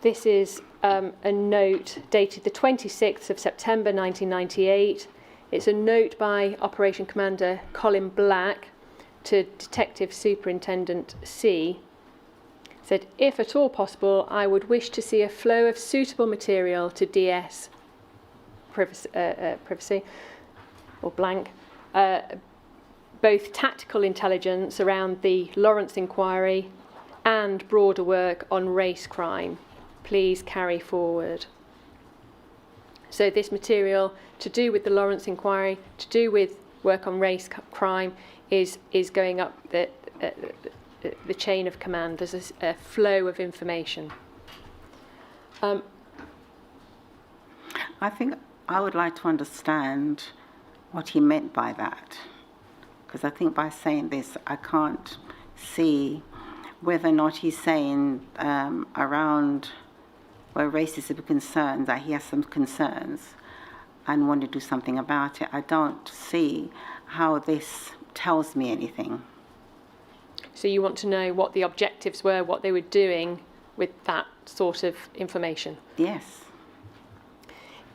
This is a note dated the 26th of September 1998. It's a note by Operation Commander Colin Black to Detective Superintendent C. Said, if at all possible, I would wish to see a flow of suitable material to DS privacy or blank, both tactical intelligence around the Lawrence inquiry and broader work on race crime. Please carry forward. So this material to do with the Lawrence inquiry, to do with work on race crime, is going up the chain of command. There's a flow of information. I think I would like to understand what he meant by that, because I think by saying this, I can't see whether or not he's saying around where racism is concerned that he has some concerns and want to do something about it. I don't see how this tells me anything. So you want to know what the objectives were, what they were doing with that sort of information? Yes.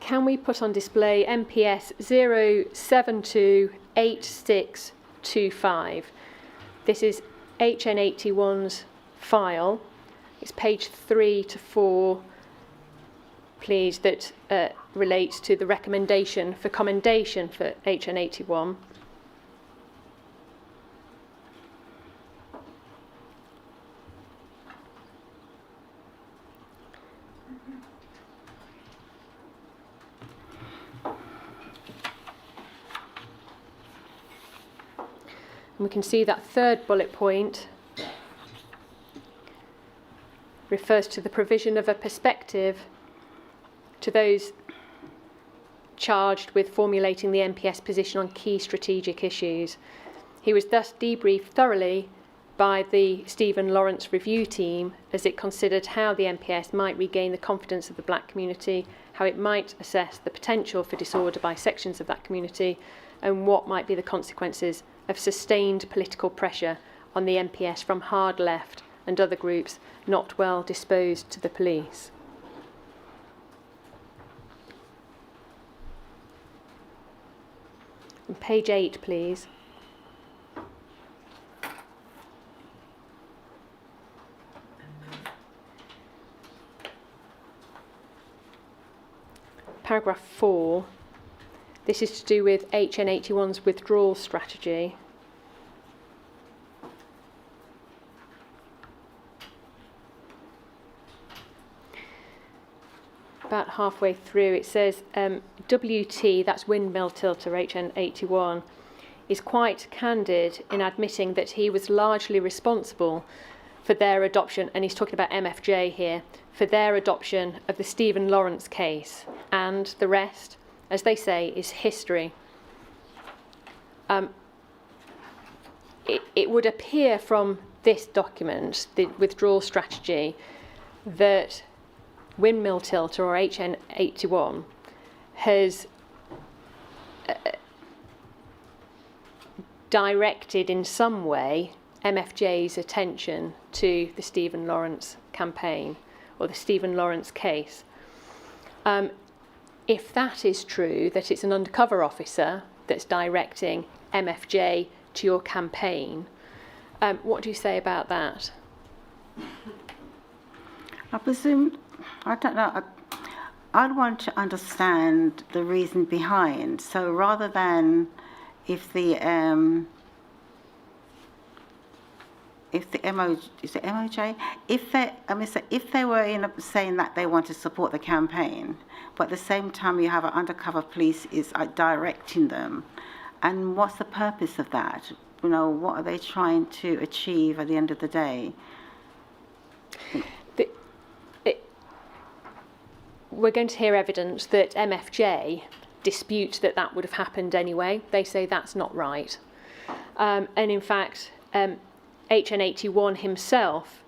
Can we put on display MPS 0728625? This is HN81's file. It's page 3 to 4, please, that relates to the recommendation for commendation for HN81. And we can see that third bullet point refers to the provision of a perspective to those charged with formulating the MPS position on key strategic issues. He was thus debriefed thoroughly by the Stephen Lawrence review team as it considered how the MPS might regain the confidence of the black community, how it might assess the potential for disorder by sections of that community, and what might be the consequences of sustained political pressure on the MPS from hard left and other groups not well disposed to the police. And page 8, please. Paragraph 4. This is to do with HN81's withdrawal strategy. About halfway through, it says WT, that's windmill tilter HN81, is quite candid in admitting that he was largely responsible for their adoption, and he's talking about MFJ here, for their adoption of the Stephen Lawrence case, and the rest, as they say, is history. It would appear from this document, the withdrawal strategy, that windmill tilter or HN81 has directed in some way MFJ's attention to the Stephen Lawrence campaign or the Stephen Lawrence case. If that is true, that it's an undercover officer that's directing MFJ to your campaign, what do you say about that? I presume, I don't know, I'd want to understand the reason behind. So rather than if the MOJ, if they were saying that they want to support the campaign, but at the same time you have an undercover police is directing them, and what's the purpose of that? You know, what are they trying to achieve at the end of the day? We're going to hear evidence that MFJ dispute that that would have happened anyway. They say that's not right. And in fact, HN81 himself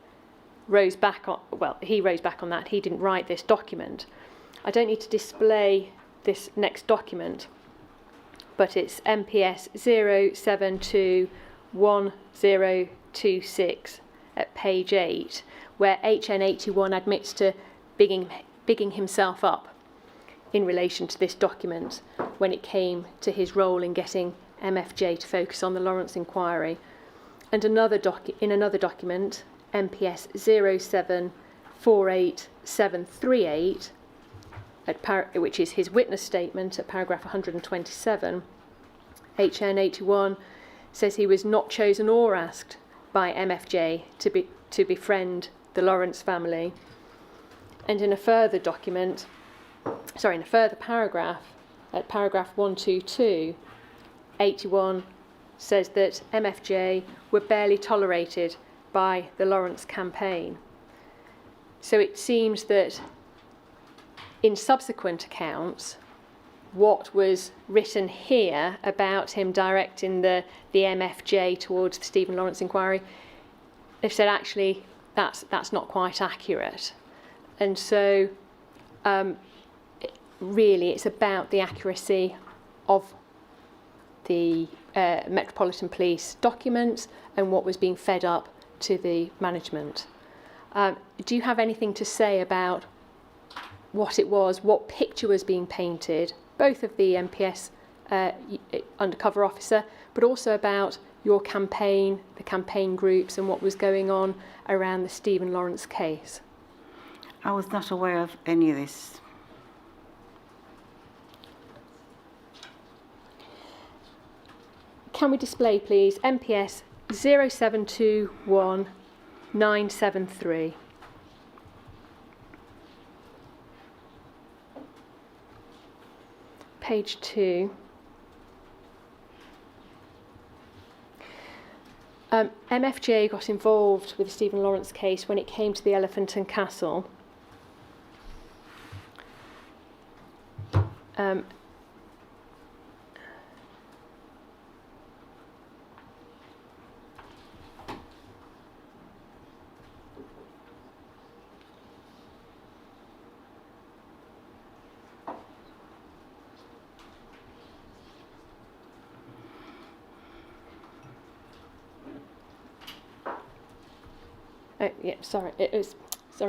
rose back on that. He didn't write this document. I don't need to display this next document, but it's MPS 0721026 at page 8, where HN81 admits to bigging himself up in relation to this document when it came to his role in getting MFJ to focus on the Lawrence inquiry. And in another document, MPS 0748738, which is his witness statement at paragraph 127, HN81 says he was not chosen or asked by MFJ to befriend the Lawrence family. And in a further paragraph, at paragraph 122, 81 says that MFJ were barely tolerated by the Lawrence campaign. So it seems that in subsequent accounts, what was written here about him directing the MFJ towards the Stephen Lawrence inquiry, they've said actually that's not quite accurate. And so really it's about the accuracy of the Metropolitan Police documents and what was being fed up to the management. Do you have anything to say about what it was, what picture was being painted, both of the MPS undercover officer, but also about your campaign, the campaign groups, and what was going on around the Stephen Lawrence case? I was not aware of any of this. Can we display, please, MPS 0721973? Page 2. MFJ got involved with the Stephen Lawrence case when it came to the Elephant and Castle.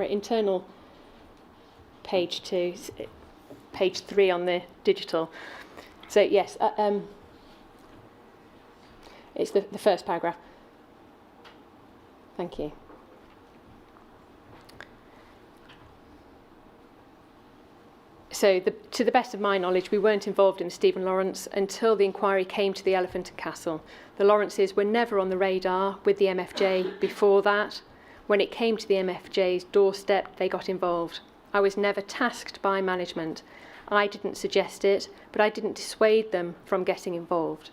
Internal page 2, page 3 on the digital. So yes, it's the first paragraph. Thank you. So to the best of my knowledge, we weren't involved in the Stephen Lawrence until the inquiry came to the Elephant and Castle. The Lawrences were never on the radar with the MFJ before that. When it came to the MFJ's doorstep, they got involved. I was never tasked by management. I didn't suggest it, but I didn't dissuade them from getting involved.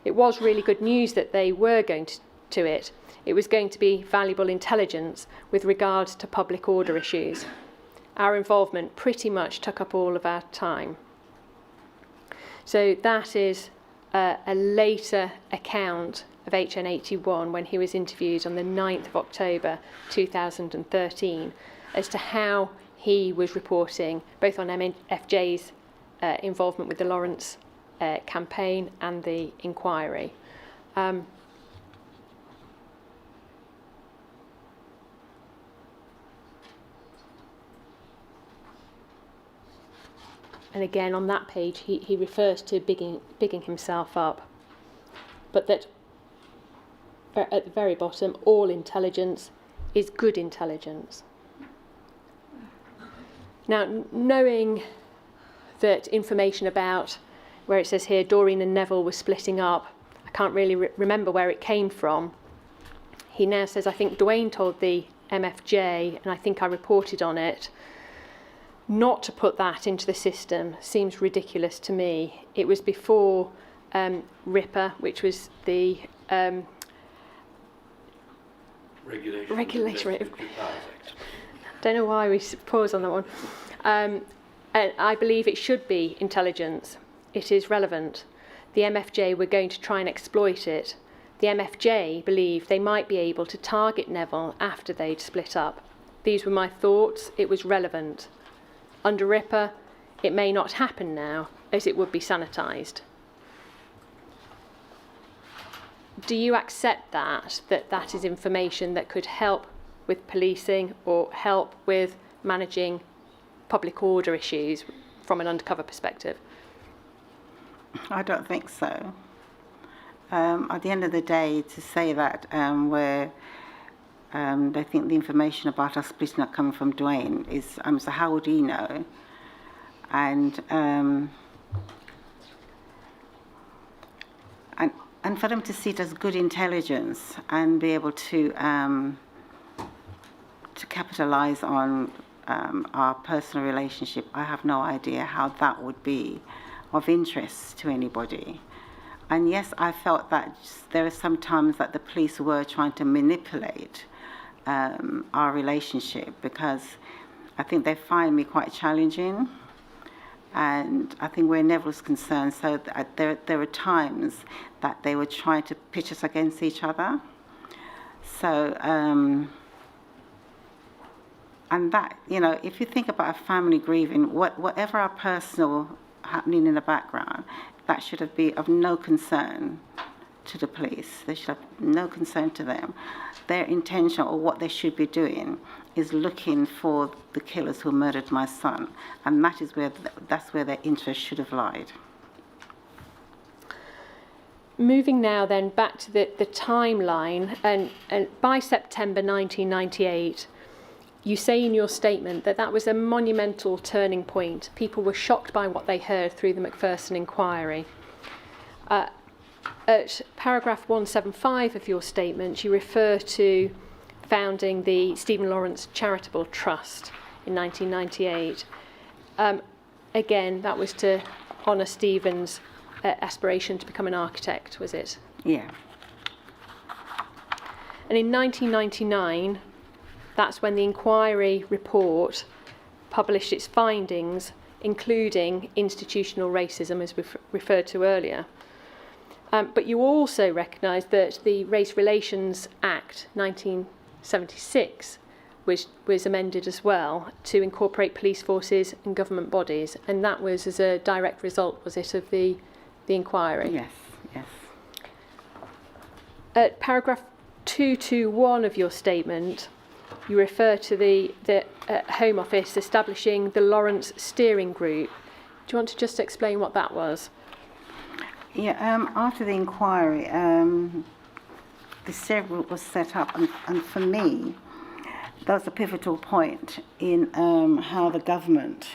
It was really good news that they were going to it. It was going to be valuable intelligence with regards to public order issues. Our involvement pretty much took up all of our time. So that is a later account of HN81 when he was interviewed on the 9th of October 2013 as to how he was reporting both on MFJ's involvement with the Lawrence campaign and the inquiry. And again, on that page, he refers to bigging himself up, but that at the very bottom, all intelligence is good intelligence. Now, knowing that information about where it says here Doreen and Neville were splitting up, I can't really remember where it came from. He now says, I think Dwayne told the MFJ, and I think I reported on it. Not to put that into the system seems ridiculous to me. It was before RIPA, which was the Regulatory. Don't know why we pause on that one. And I believe it should be intelligence. It is relevant. The MFJ were going to try and exploit it. the MFJ believed they might be able to target Neville after they'd split up. These were my thoughts. It was relevant. Under RIPA, it may not happen now, as it would be sanitised. Do you accept that that is information that could help with policing or help with managing public order issues from an undercover perspective? I don't think so. At the end of the day, to say that where they think the information about us splitting up coming from Doreen is, so how would he know? And for them to see it as good intelligence and be able to capitalise on our personal relationship, I have no idea how that would be of interest to anybody. And yes, I felt that there are some times that the police were trying to manipulate our relationship, because I think they find me quite challenging. And I think where Neville's concerned, so there were times that they were trying to pitch us against each other. So, and that, if you think about a family grieving, whatever our personal happening in the background, that should be of no concern to the police. They should have no concern to them. Their intention, or what they should be doing, is looking for the killers who murdered my son, and that's where their interest should have lied. Moving now then back to the timeline, and by September 1998, you say in your statement that was a monumental turning point. People were shocked by what they heard through the Macpherson inquiry. At paragraph 175 of your statement, you refer to founding the Stephen Lawrence Charitable Trust in 1998. Again, that was to honour Stephen's aspiration to become an architect, was it? Yeah. And in 1999, that's when the inquiry report published its findings, including institutional racism, as we referred to earlier. But you also recognise that the Race Relations Act 1976 was amended as well to incorporate police forces and government bodies, and that was as a direct result, was it, of the inquiry? Yes, yes. At paragraph 221 of your statement, you refer to the Home Office establishing the Lawrence Steering Group. Do you want to just explain what that was? Yeah, after the inquiry, the steering group was set up, and for me, that was a pivotal point in how the government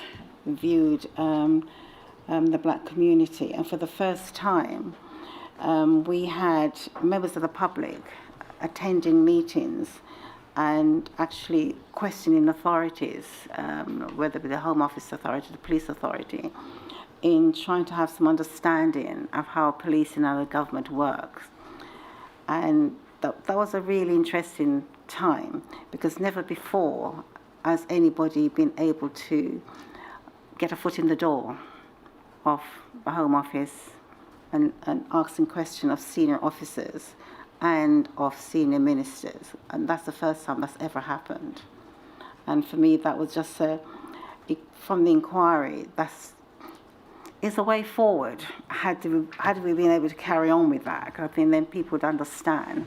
viewed the black community. And for the first time, we had members of the public attending meetings and actually questioning authorities, whether it be the Home Office authority, the police authority, in trying to have some understanding of how policing and the government works. And that was a really interesting time, because never before has anybody been able to get a foot in the door of the Home Office and asking questions of senior officers and of senior ministers. And that's the first time that's ever happened. And for me, that was just from the inquiry, is a way forward. Had we been able to carry on with that, I think then people would understand,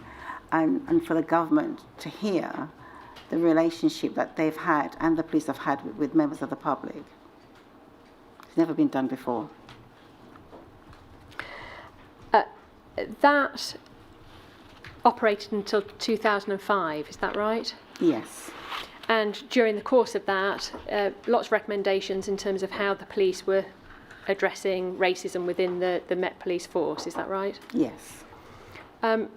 and for the government to hear the relationship that they've had and the police have had with members of the public. It's never been done before. That operated until 2005, is that right? Yes. And during the course of that, lots of recommendations in terms of how the police were addressing racism within the Met Police force, is that right? Yes. Can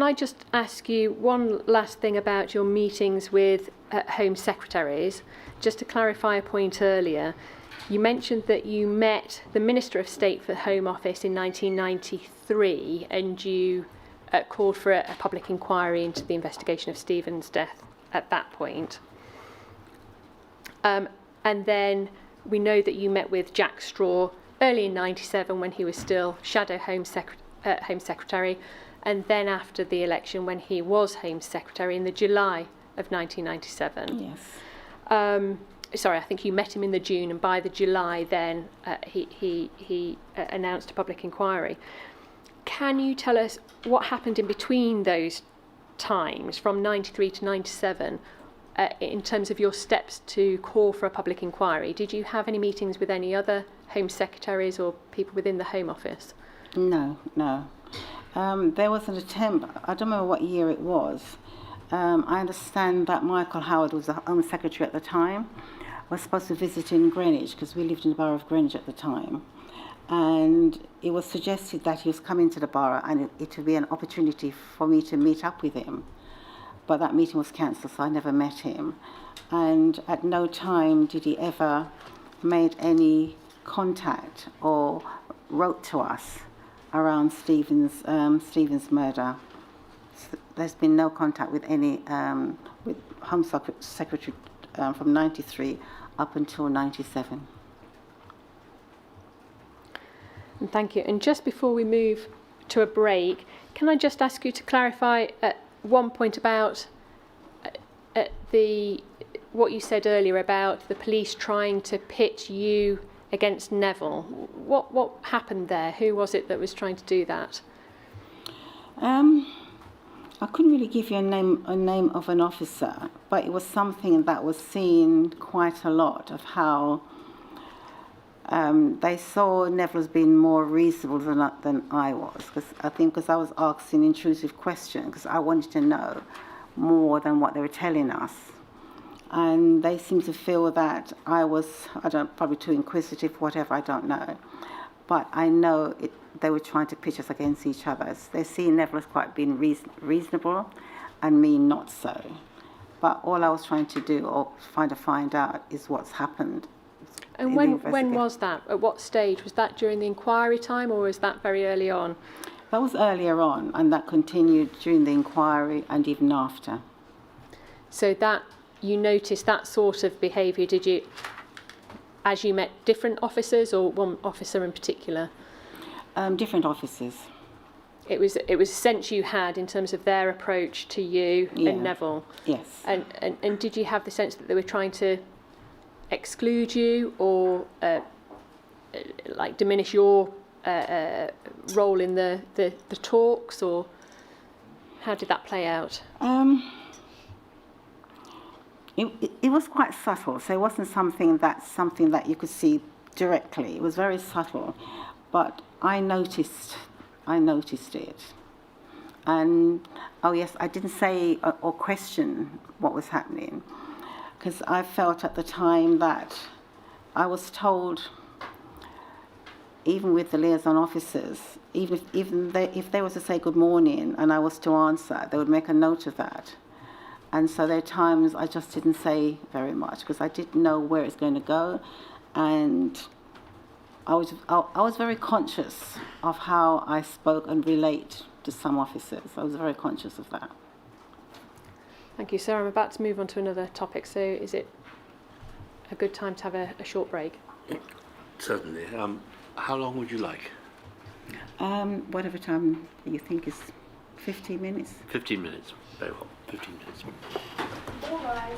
I just ask you one last thing about your meetings with Home Secretaries? Just to clarify a point earlier, you mentioned that you met the Minister of State for the Home Office in 1993, and you called for a public inquiry into the investigation of Stephen's death at that point. And then we know that you met with Jack Straw early in 97 when he was still Shadow Home Home Secretary, and then after the election when he was Home Secretary in the July of 1997. Yes. Sorry, I think you met him in the June, and by the July then he announced a public inquiry. Can you tell us what happened in between those times, from 93 to 97, in terms of your steps to call for a public inquiry? Did you have any meetings with any other Home Secretaries or people within the Home Office? No. There was an attempt, I don't remember what year it was. I understand that Michael Howard was the Home Secretary at the time, was supposed to visit in Greenwich, because we lived in the borough of Greenwich at the time. And it was suggested that he was coming to the borough and it would be an opportunity for me to meet up with him. But that meeting was cancelled, so I never met him. And at no time did he ever make any contact or wrote to us around Stephen's murder. There's been no contact with any with Home Secretary from 93 up until 97. And thank you. And just before we move to a break, can I just ask you to clarify one point about what you said earlier about the police trying to pit you against Neville? What happened there? Who was it that was trying to do that? I couldn't really give you a name of an officer, but it was something that was seen quite a lot, of how they saw Neville as being more reasonable than I was, because I was asking intrusive questions, because I wanted to know more than what they were telling us. And they seemed to feel that I was, probably too inquisitive, whatever, I don't know. But I know they were trying to pitch us against each other. They see Neville as quite being reasonable, and me not so. But all I was trying to do, or trying to find out, is what's happened. And when was that? At what stage? Was that during the inquiry time, or was that very early on? That was earlier on, and that continued during the inquiry and even after. So that you noticed that sort of behaviour, did you, as you met different officers, or one officer in particular? Different officers. It was a sense you had in terms of their approach to you and Neville. Yes. And did you have the sense that they were trying to exclude you, or like diminish your role in the talks, or how did that play out? It was quite subtle, so it wasn't something that you could see directly. It was very subtle, but I noticed it. And oh yes, I didn't say or question what was happening, because I felt at the time that I was told, even with the liaison officers, if they were to say good morning and I was to answer, they would make a note of that. And so there are times I just didn't say very much, because I didn't know where it's going to go, and I was very conscious of how I spoke and relate to some officers. I was very conscious of that. Thank you, sir. I'm about to move on to another topic, so is it a good time to have a short break? Certainly. How long would you like? Whatever time you think is 15 minutes. 15 minutes. Very well. 15 minutes. All right.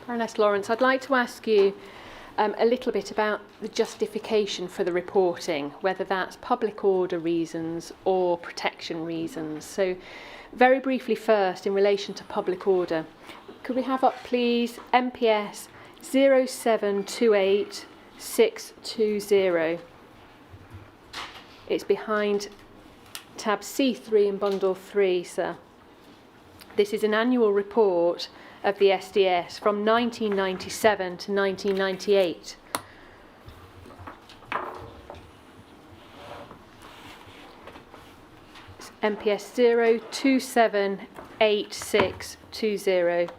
Baroness Lawrence, I'd like to ask you a little bit about the justification for the reporting, whether that's public order reasons or protection reasons. So very briefly first, in relation to public order, could we have up please MPS 0728620. It's behind tab C3 in bundle 3, sir. This is an annual report of the SDS from 1997 to 1998. It's MPS 0278620.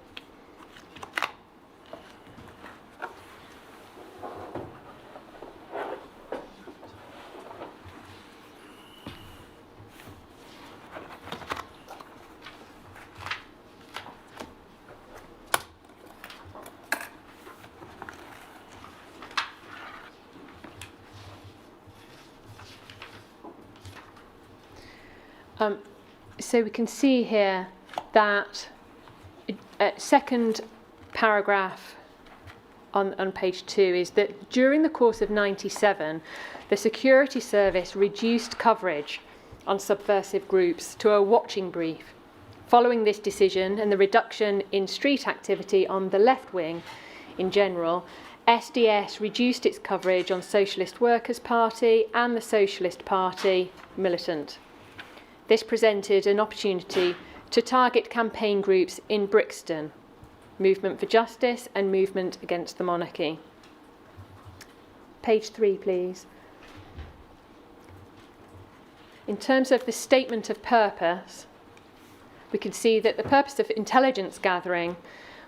So we can see here that second paragraph on page 2 is that during the course of 97, the security service reduced coverage on subversive groups to a watching brief. Following this decision and the reduction in street activity on the left wing in general, SDS reduced its coverage on Socialist Workers' Party and the Socialist Party militant. This presented an opportunity to target campaign groups in Brixton, Movement for Justice and Movement Against the Monarchy. Page 3, please. In terms of the statement of purpose, we can see that the purpose of intelligence gathering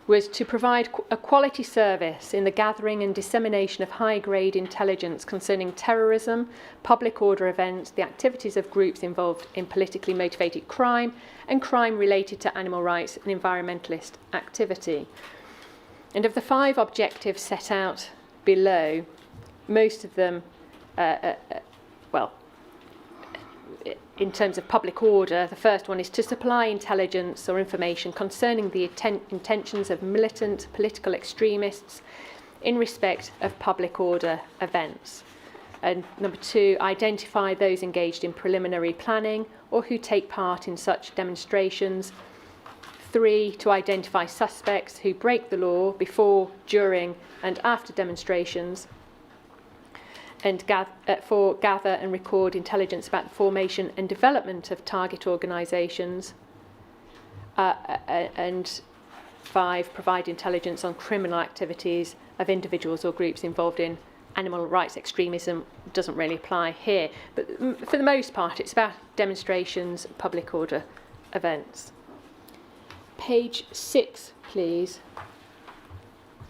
was to provide a quality service in the gathering and dissemination of high-grade intelligence concerning terrorism, public order events, the activities of groups involved in politically motivated crime, and crime related to animal rights and environmentalist activity. And of the 5 objectives set out below, most of them, in terms of public order, the first one is to supply intelligence or information concerning the intentions of militant political extremists in respect of public order events. And number 2, identify those engaged in preliminary planning or who take part in such demonstrations. 3, to identify suspects who break the law before, during and after demonstrations. And gather and record intelligence about the formation and development of target organisations. And 5, provide intelligence on criminal activities of individuals or groups involved in animal rights extremism. Doesn't really apply here, but for the most part it's about demonstrations, public order events. Page 6, please.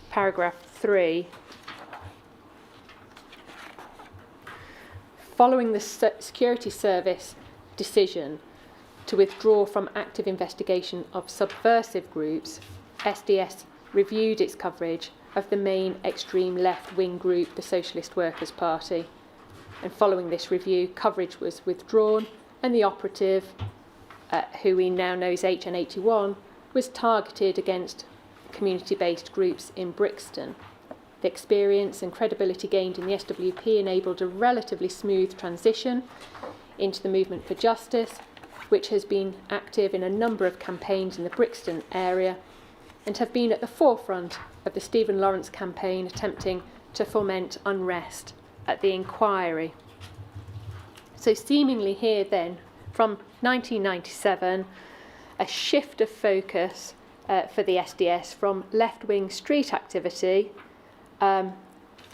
Paragraph 3. Following the security service decision to withdraw from active investigation of subversive groups, SDS reviewed its coverage of the main extreme left-wing group, the Socialist Workers' Party. And following this review, coverage was withdrawn and the operative, who we now know as HN81, was targeted against community-based groups in Brixton. The experience and credibility gained in the SWP enabled a relatively smooth transition into the Movement for Justice, which has been active in a number of campaigns in the Brixton area and have been at the forefront of the Stephen Lawrence campaign attempting to foment unrest at the inquiry. So seemingly here then, from 1997, a shift of focus for the SDS from left-wing street activity,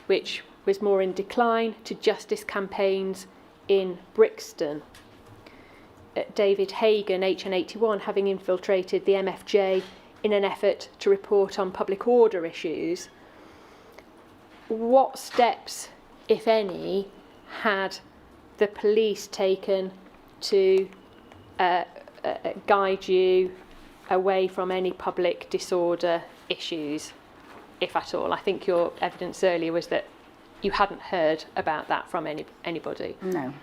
which was more in decline, to justice campaigns in Brixton. David Hagan, HN81, having infiltrated the MFJ in an effort to report on public order issues. What steps, if any, had the police taken to guide you away from any public disorder issues, if at all? I think your evidence earlier was that you hadn't heard about that from anybody. No.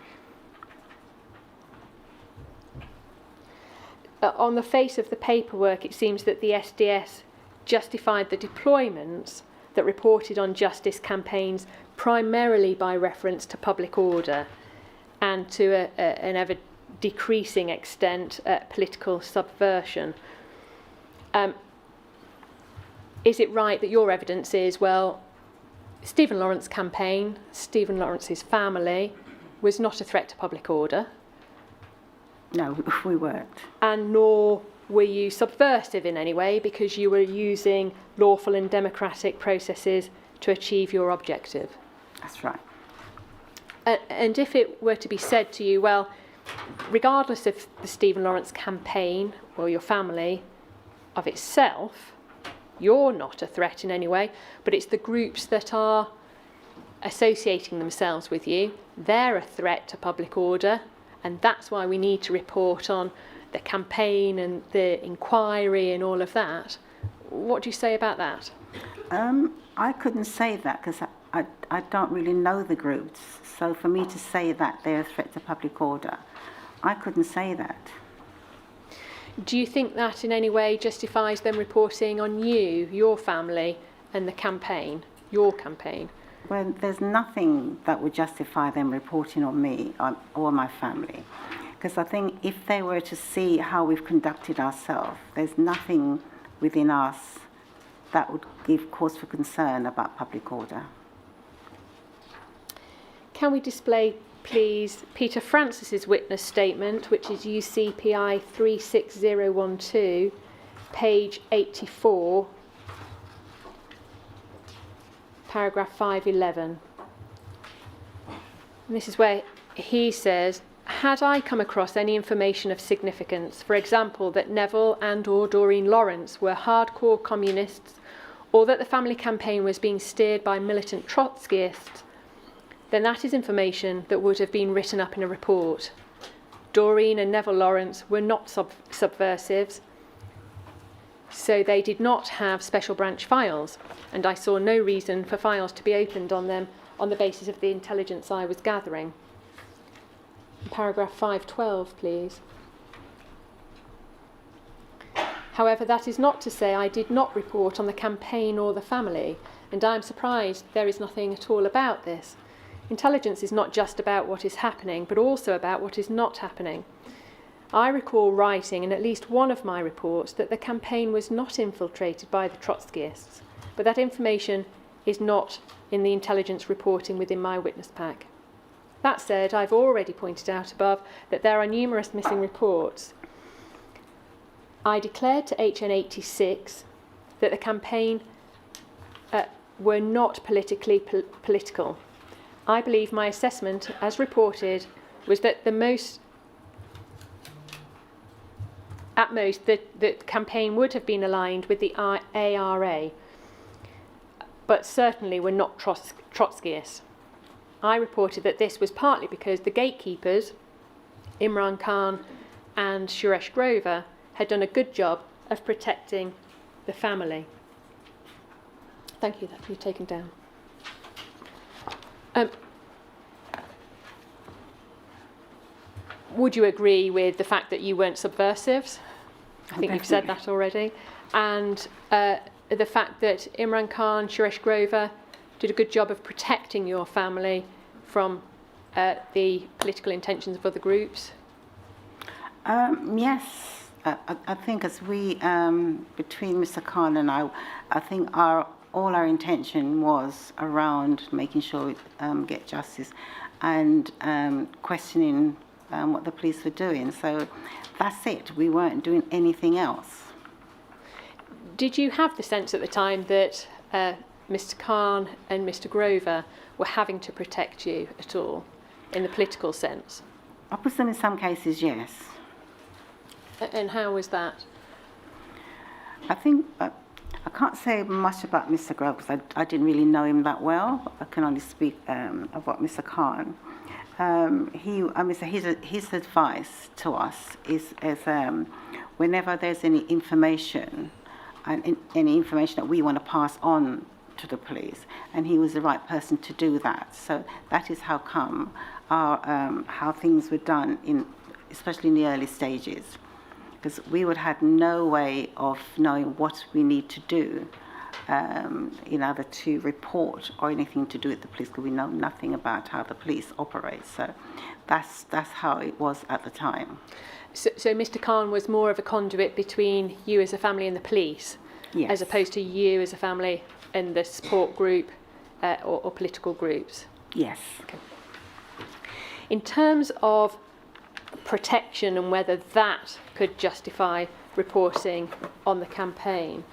On the face of the paperwork, it seems that the SDS justified the deployments that reported on justice campaigns primarily by reference to public order and to an ever decreasing extent political subversion. Is it right that your evidence is, well, Stephen Lawrence campaign, Stephen Lawrence's family, was not a threat to public order? No, we weren't. And nor were you subversive in any way because you were using lawful and democratic processes to achieve your objective? That's right. And if it were to be said to you, well, regardless of the Stephen Lawrence campaign or your family of itself, you're not a threat in any way, but it's the groups that are associating themselves with you, they're a threat to public order, and that's why we need to report on the campaign and the inquiry and all of that. What do you say about that? I couldn't say that because I don't really know the groups. So for me to say that they're a threat to public order, I couldn't say that. Do you think that in any way justifies them reporting on you, your family, and the campaign, your campaign? Well, there's nothing that would justify them reporting on me or my family. Because I think if they were to see how we've conducted ourselves, there's nothing within us that would give cause for concern about public order. Can we display, please, Peter Francis's witness statement, which is UCPI 36012, page 84, paragraph 511. And this is where he says, had I come across any information of significance, for example, that Neville and or Doreen Lawrence were hardcore communists, or that the family campaign was being steered by militant Trotskyists, then that is information that would have been written up in a report. Doreen and Neville Lawrence were not subversives, so they did not have special branch files, and I saw no reason for files to be opened on them on the basis of the intelligence I was gathering. Paragraph 512, please. However, that is not to say I did not report on the campaign or the family, and I am surprised there is nothing at all about this. Intelligence is not just about what is happening, but also about what is not happening. I recall writing in at least one of my reports that the campaign was not infiltrated by the Trotskyists, but that information is not in the intelligence reporting within my witness pack. That said, I've already pointed out above that there are numerous missing reports. I declared to HN86 that the campaign were not politically political. I believe my assessment, as reported, was that at most, the campaign would have been aligned with the ARA, but certainly were not Trotskyists. I reported that this was partly because the gatekeepers, Imran Khan and Suresh Grover, had done a good job of protecting the family. Thank you, that can be taken down. Would you agree with the fact that you weren't subversives? I think you've said that already. And the fact that Imran Khan, Suresh Grover did a good job of protecting your family from the political intentions of other groups? Yes. I think as we, between Mr. Khan and I think all our intention was around making sure we get justice and questioning what the police were doing. So that's it. We weren't doing anything else. Did you have the sense at the time that Mr. Khan and Mr. Grover were having to protect you at all, in the political sense? I presume in some cases, yes. And how was that? I think I can't say much about Mr. Grover because I didn't really know him that well. I can only speak about Mr. Khan. His advice to us is whenever there's any information and any information that we want to pass on to the police, and he was the right person to do that. So that is how come how things were done, especially in the early stages. because we would have no way of knowing what we need to do in order to report or anything to do with the police, because we know nothing about how the police operate. So that's how it was at the time. So Mr. Khan was more of a conduit between you as a family and the police, yes, as opposed to you as a family and the support group or political groups? Yes. Okay. In terms of protection and whether that could justify reporting on the campaign,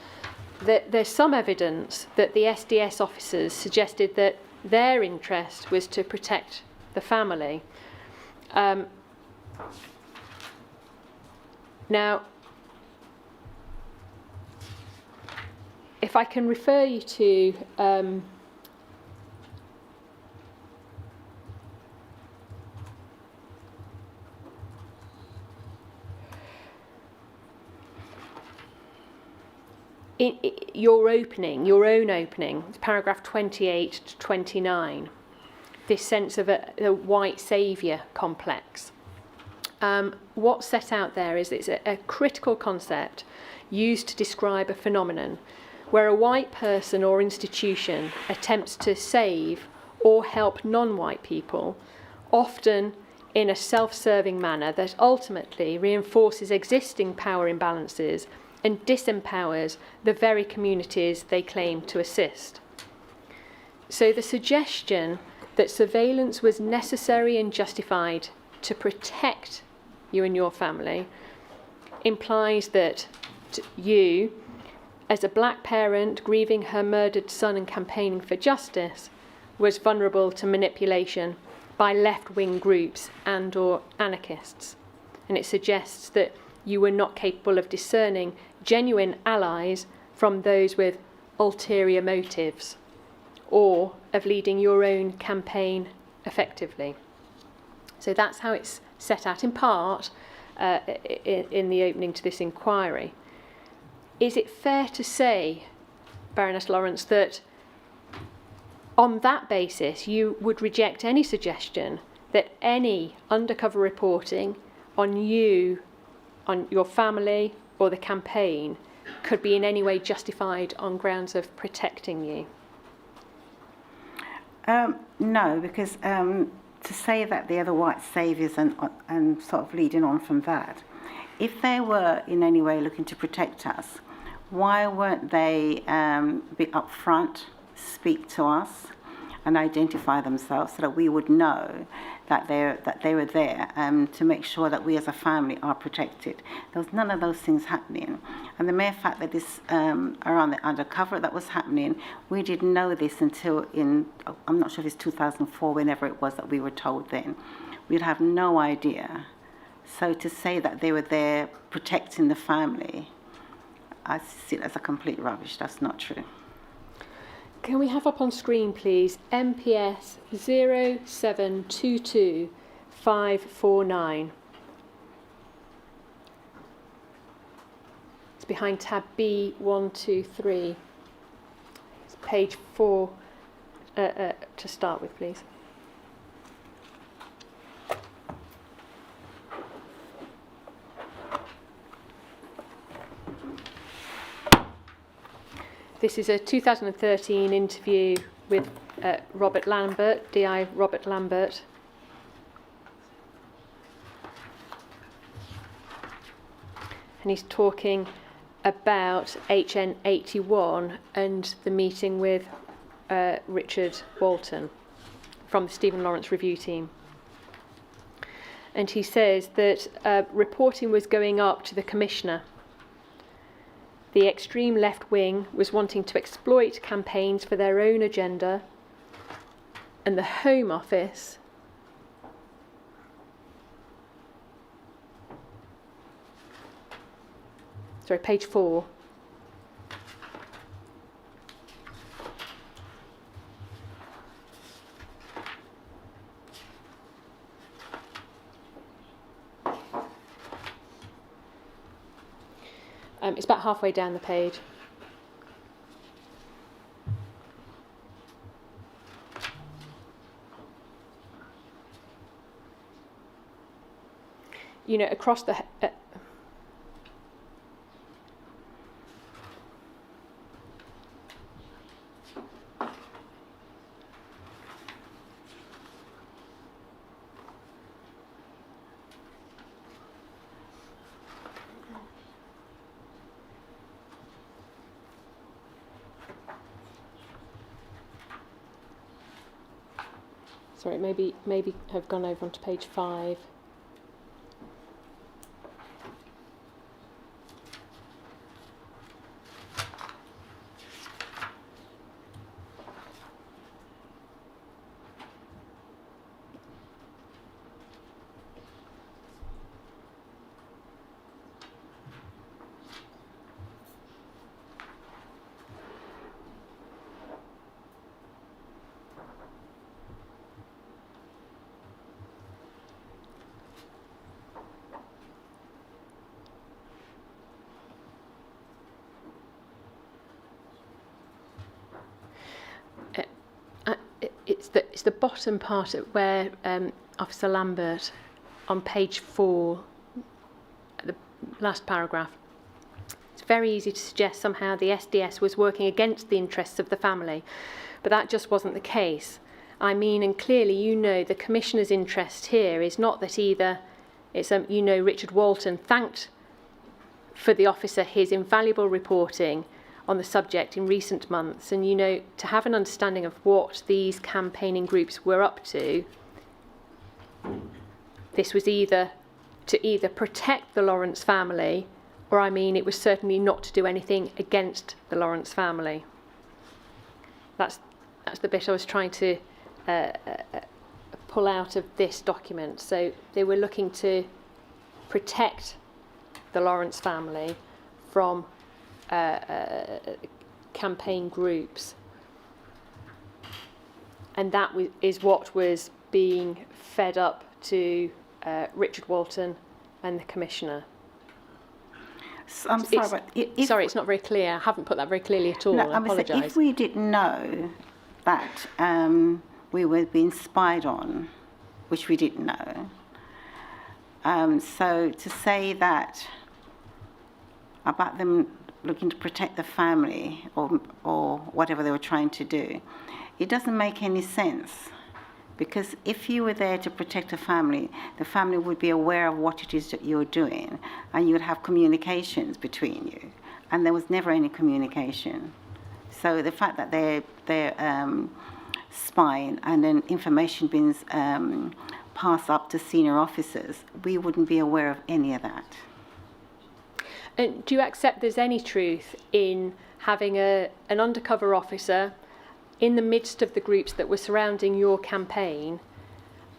there's some evidence that the SDS officers suggested that their interest was to protect the family. Now, if I can refer you to in your own opening, it's paragraph 28 to 29, this sense of a white saviour complex. What's set out there is it's a critical concept used to describe a phenomenon where a white person or institution attempts to save or help non-white people, often in a self-serving manner that ultimately reinforces existing power imbalances and disempowers the very communities they claim to assist. So the suggestion that surveillance was necessary and justified to protect you and your family implies that you, as a black parent grieving her murdered son and campaigning for justice, was vulnerable to manipulation by left-wing groups and or anarchists. And it suggests that you were not capable of discerning genuine allies from those with ulterior motives, or of leading your own campaign effectively. So that's how it's set out in part in the opening to this inquiry. Is it fair to say, Baroness Lawrence, that on that basis you would reject any suggestion that any undercover reporting on you, on your family or the campaign could be in any way justified on grounds of protecting you? No, because to say that they're the white saviours and sort of leading on from that, if they were in any way looking to protect us, why weren't they be upfront, speak to us and identify themselves so that we would know that they were there to make sure that we as a family are protected? There was none of those things happening. And the mere fact that this around the undercover that was happening, we didn't know this until I'm not sure if it's 2004, whenever it was that we were told then. We'd have no idea. So to say that they were there protecting the family, I see it as a complete rubbish. That's not true. Can we have up on screen, please, MPS 0722549. It's behind tab B123. It's page 4 to start with, please. This is a 2013 interview with Robert Lambert, DI Robert Lambert. And he's talking about HN81 and the meeting with Richard Walton from the Stephen Lawrence review team. And he says that reporting was going up to the Commissioner. The extreme left wing was wanting to exploit campaigns for their own agenda, and the Home Office page 4. It's about halfway down the page. You know, across the Sorry, maybe have gone over onto page 5. It's the bottom part where Officer Lambert, on page 4, the last paragraph. It's very easy to suggest somehow the SDS was working against the interests of the family, but that just wasn't the case. I mean, and clearly you know the Commissioner's interest here is not that either, Richard Walton thanked for the officer his invaluable reporting on the subject in recent months, and to have an understanding of what these campaigning groups were up to, this was either to protect the Lawrence family, or it was certainly not to do anything against the Lawrence family. That's the bit I was trying to pull out of this document. So they were looking to protect the Lawrence family from campaign groups, and that is what was being fed up to Richard Walton and the Commissioner. I'm sorry, sorry, it's not very clear. I haven't put that very clearly at all. No, I apologise. If we didn't know that we were being spied on, which we didn't know, so to say that about them looking to protect the family or whatever they were trying to do, it doesn't make any sense. Because if you were there to protect the family would be aware of what it is that you're doing, and you would have communications between you. And there was never any communication. So the fact that they're spying and then information being passed up to senior officers, we wouldn't be aware of any of that. And do you accept there's any truth in having an undercover officer in the midst of the groups that were surrounding your campaign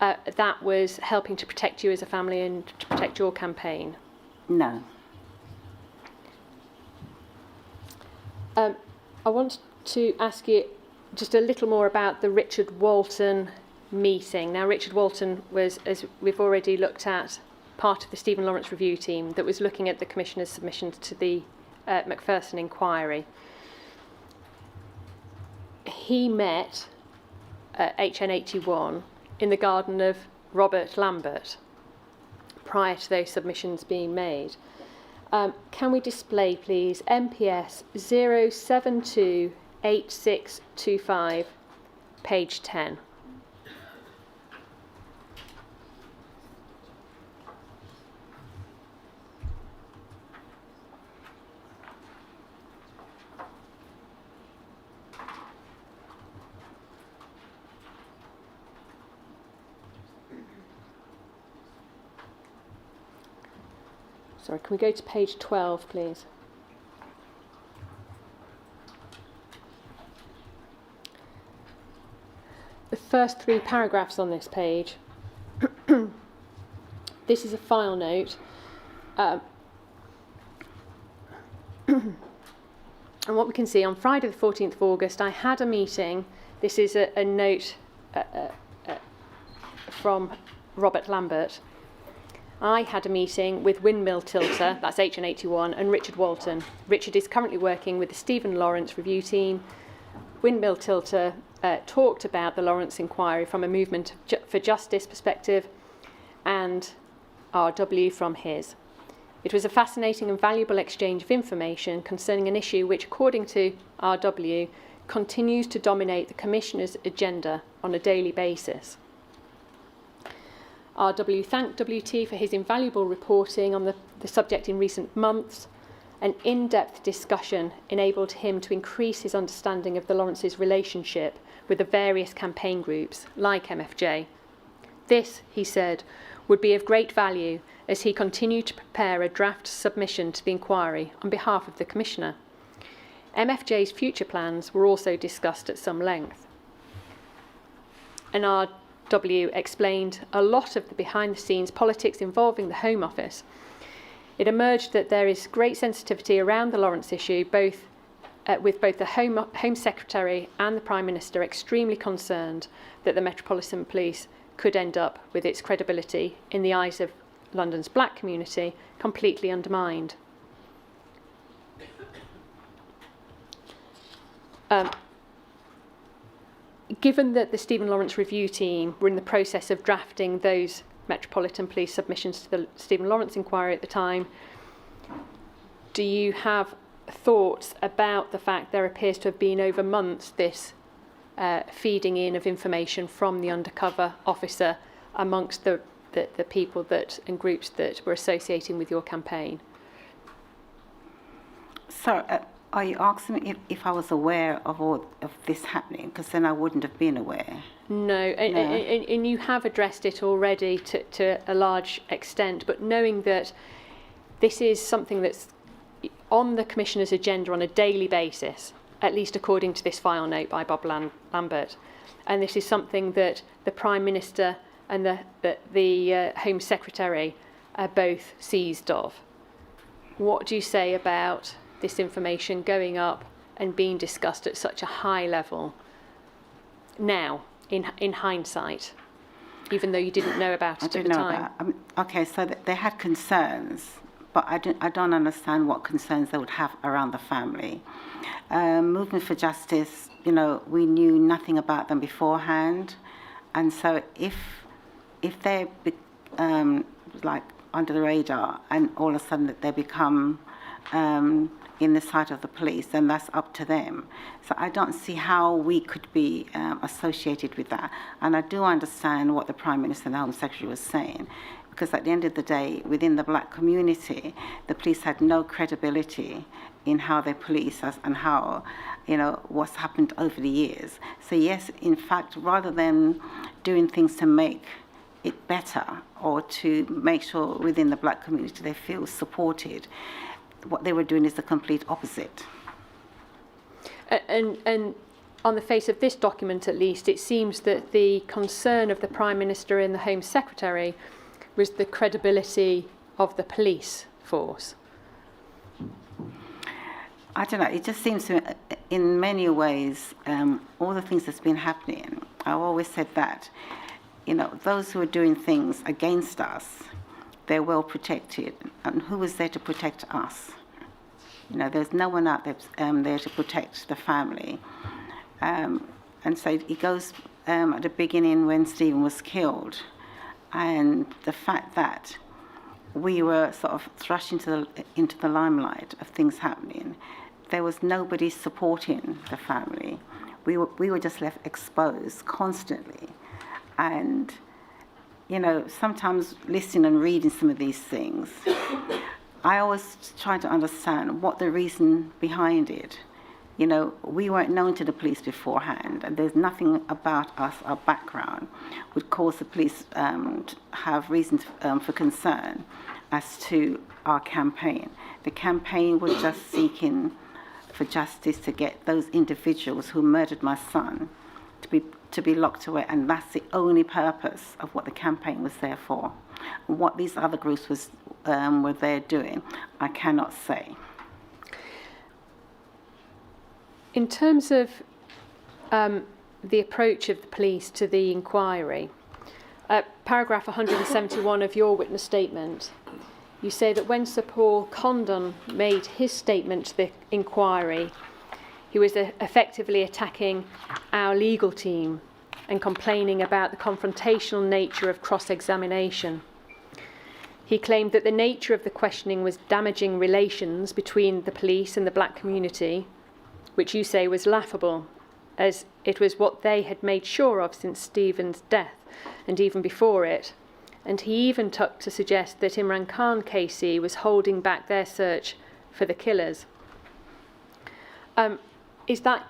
that was helping to protect you as a family and to protect your campaign? No. I want to ask you just a little more about the Richard Walton meeting. Now, Richard Walton was, as we've already looked at, part of the Stephen Lawrence review team that was looking at the Commissioner's submissions to the Macpherson inquiry. He met HN81 in the garden of Robert Lambert prior to those submissions being made. Can we display, please, MPS 0728625, page 10. Sorry, can we go to page 12, please? The first 3 paragraphs on this page. This is a file note. And what we can see, on Friday the 14th of August, I had a meeting. This is a note from Robert Lambert. I had a meeting with Windmill Tilter, that's HN81, and Richard Walton. Richard is currently working with the Stephen Lawrence review team. Windmill Tilter talked about the Lawrence inquiry from a movement for justice perspective, and RW from his. It was a fascinating and valuable exchange of information concerning an issue which, according to RW, continues to dominate the Commissioner's agenda on a daily basis. RW thanked WT for his invaluable reporting on the subject in recent months, an in-depth discussion enabled him to increase his understanding of the Lawrence's relationship with the various campaign groups, like MFJ. This, he said, would be of great value as he continued to prepare a draft submission to the inquiry on behalf of the Commissioner. MFJ's future plans were also discussed at some length. And RW explained a lot of the behind-the-scenes politics involving the Home Office. It emerged that there is great sensitivity around the Lawrence issue, with both the Home Secretary and the Prime Minister extremely concerned that the Metropolitan Police could end up with its credibility in the eyes of London's black community completely undermined. Given that the Stephen Lawrence review team were in the process of drafting those Metropolitan Police submissions to the Stephen Lawrence inquiry at the time, do you have thoughts about the fact there appears to have been over months this feeding in of information from the undercover officer amongst the people that and groups that were associating with your campaign? So, are you asking me if I was aware of all of this happening? Because then I wouldn't have been aware. No, and you have addressed it already to a large extent, but knowing that this is something that's on the Commissioner's agenda on a daily basis, at least according to this file note by Bob Lambert, and this is something that the Prime Minister and the Home Secretary are both seized of. What do you say about this information going up and being discussed at such a high level now, in hindsight, even though you didn't know about it at the time? Okay, so they had concerns, but I don't understand what concerns they would have around the family. Movement for Justice, we knew nothing about them beforehand, and so if they're like under the radar and all of a sudden that they become in the sight of the police, then that's up to them. So I don't see how we could be associated with that. And I do understand what the Prime Minister and the Home Secretary was saying, because at the end of the day, within the black community, the police had no credibility in how they police us and how, what's happened over the years. So yes, in fact, rather than doing things to make it better or to make sure within the black community they feel supported, what they were doing is the complete opposite. And on the face of this document, at least, it seems that the concern of the Prime Minister and the Home Secretary was the credibility of the police force. I don't know, it just seems to me, in many ways, all the things that's been happening, I've always said that, those who are doing things against us, they're well protected. And who is there to protect us? There's no one out there there to protect the family. And so it goes at the beginning when Stephen was killed, and the fact that we were sort of thrust into the limelight of things happening. There was nobody supporting the family. We were just left exposed constantly. And, sometimes listening and reading some of these things, I always try to understand what the reason behind it. We weren't known to the police beforehand, and there's nothing about us, our background, would cause the police to have reason for concern as to our campaign. The campaign was just seeking for justice to get those individuals who murdered my son to be locked away, and that's the only purpose of what the campaign was there for. What these other groups were there doing, I cannot say. In terms of the approach of the police to the inquiry, paragraph 171 of your witness statement, you say that when Sir Paul Condon made his statement to the inquiry, he was effectively attacking our legal team and complaining about the confrontational nature of cross-examination. He claimed that the nature of the questioning was damaging relations between the police and the black community, which you say was laughable, as it was what they had made sure of since Stephen's death, and even before it. And he even took to suggest that Imran Khan KC was holding back their search for the killers. Is that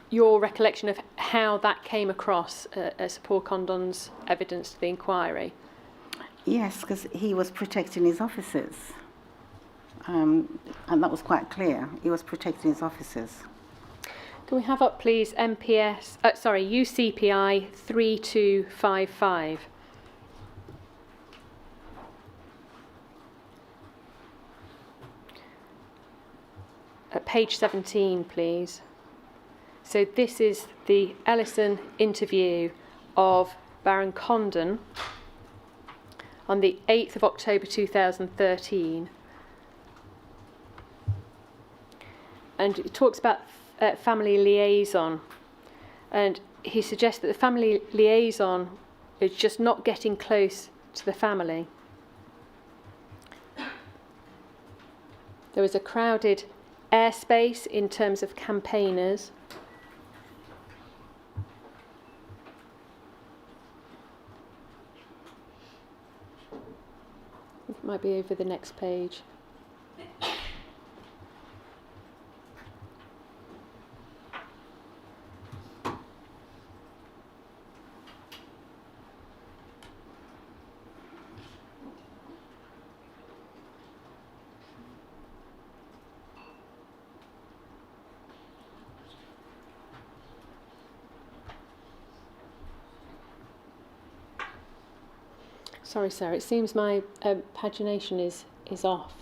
your recollection of how that came across as Paul Condon's evidence to the inquiry? Yes, because he was protecting his officers. And that was quite clear. He was protecting his officers. Can we have up, please, UCPI 3255? At page 17, please. So this is the Ellison interview of Baron Condon on the 8th of October 2013. And it talks about family liaison. And he suggests that the family liaison is just not getting close to the family. There was a crowded airspace in terms of campaigners. It might be over the next page. Sorry, Sarah, it seems my pagination is off.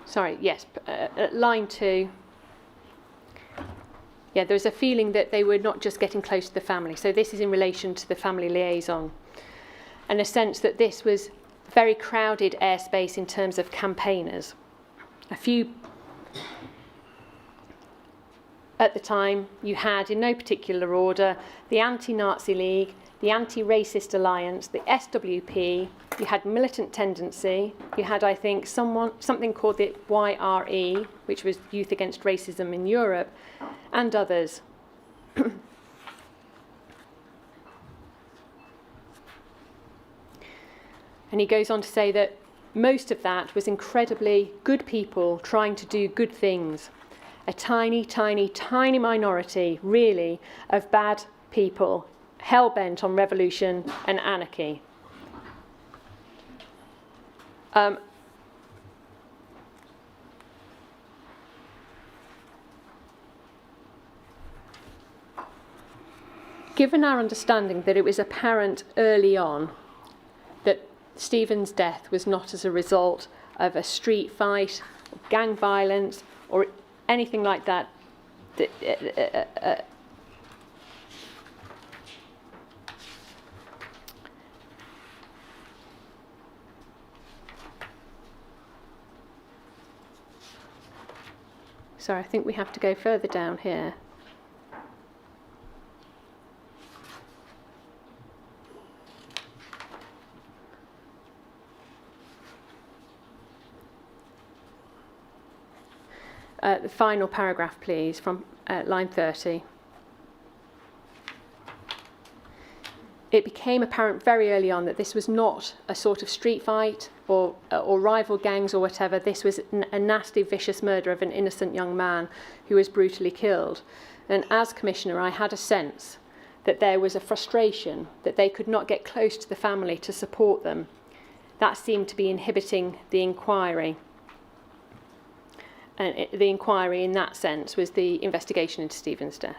Sorry, yes, at line 2. Yeah, there was a feeling that they were not just getting close to the family. So this is in relation to the family liaison. And a sense that this was very crowded airspace in terms of campaigners. At the time, you had, in no particular order, the Anti-Nazi League, the Anti-Racist Alliance, the SWP, you had Militant Tendency, you had, I think, something called the YRE, which was Youth Against Racism in Europe, and others. And he goes on to say that most of that was incredibly good people trying to do good things. A tiny, tiny, tiny minority, really, of bad people hell-bent on revolution and anarchy. Given our understanding that it was apparent early on that Stephen's death was not as a result of a street fight, or gang violence, or anything like that. Sorry, I think we have to go further down here. The final paragraph, please, from line 30. It became apparent very early on that this was not a sort of street fight or rival gangs or whatever. This was a nasty, vicious murder of an innocent young man who was brutally killed. And as Commissioner, I had a sense that there was a frustration that they could not get close to the family to support them. That seemed to be inhibiting the inquiry. And the inquiry in that sense was the investigation into Stephen's death.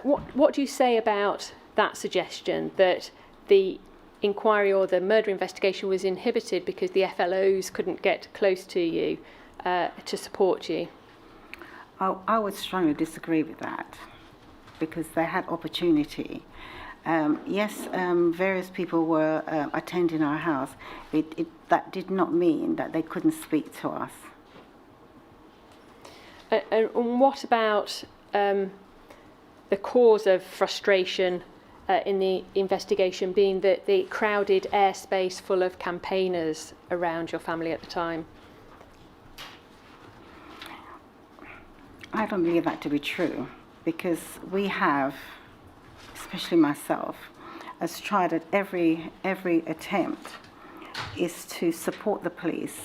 What do you say about that suggestion that the inquiry or the murder investigation was inhibited because the FLOs couldn't get close to you to support you? I would strongly disagree with that because they had opportunity. Yes, various people were attending our house. That did not mean that they couldn't speak to us. And what about the cause of frustration in the investigation being that the crowded airspace full of campaigners around your family at the time? I don't believe that to be true, because we have, especially myself, has tried at every attempt is to support the police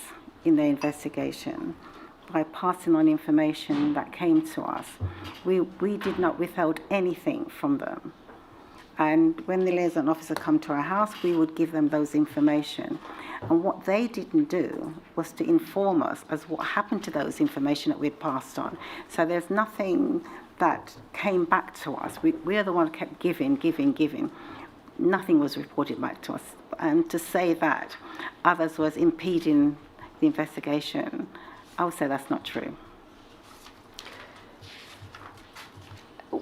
in their investigation by passing on information that came to us. We did not withhold anything from them. And when the liaison officer come to our house, we would give them those information. And what they didn't do was to inform us as what happened to those information that we'd passed on. So there's nothing that came back to us. We are the one who kept giving. Nothing was reported back to us. And to say that others was impeding the investigation, I would say that's not true.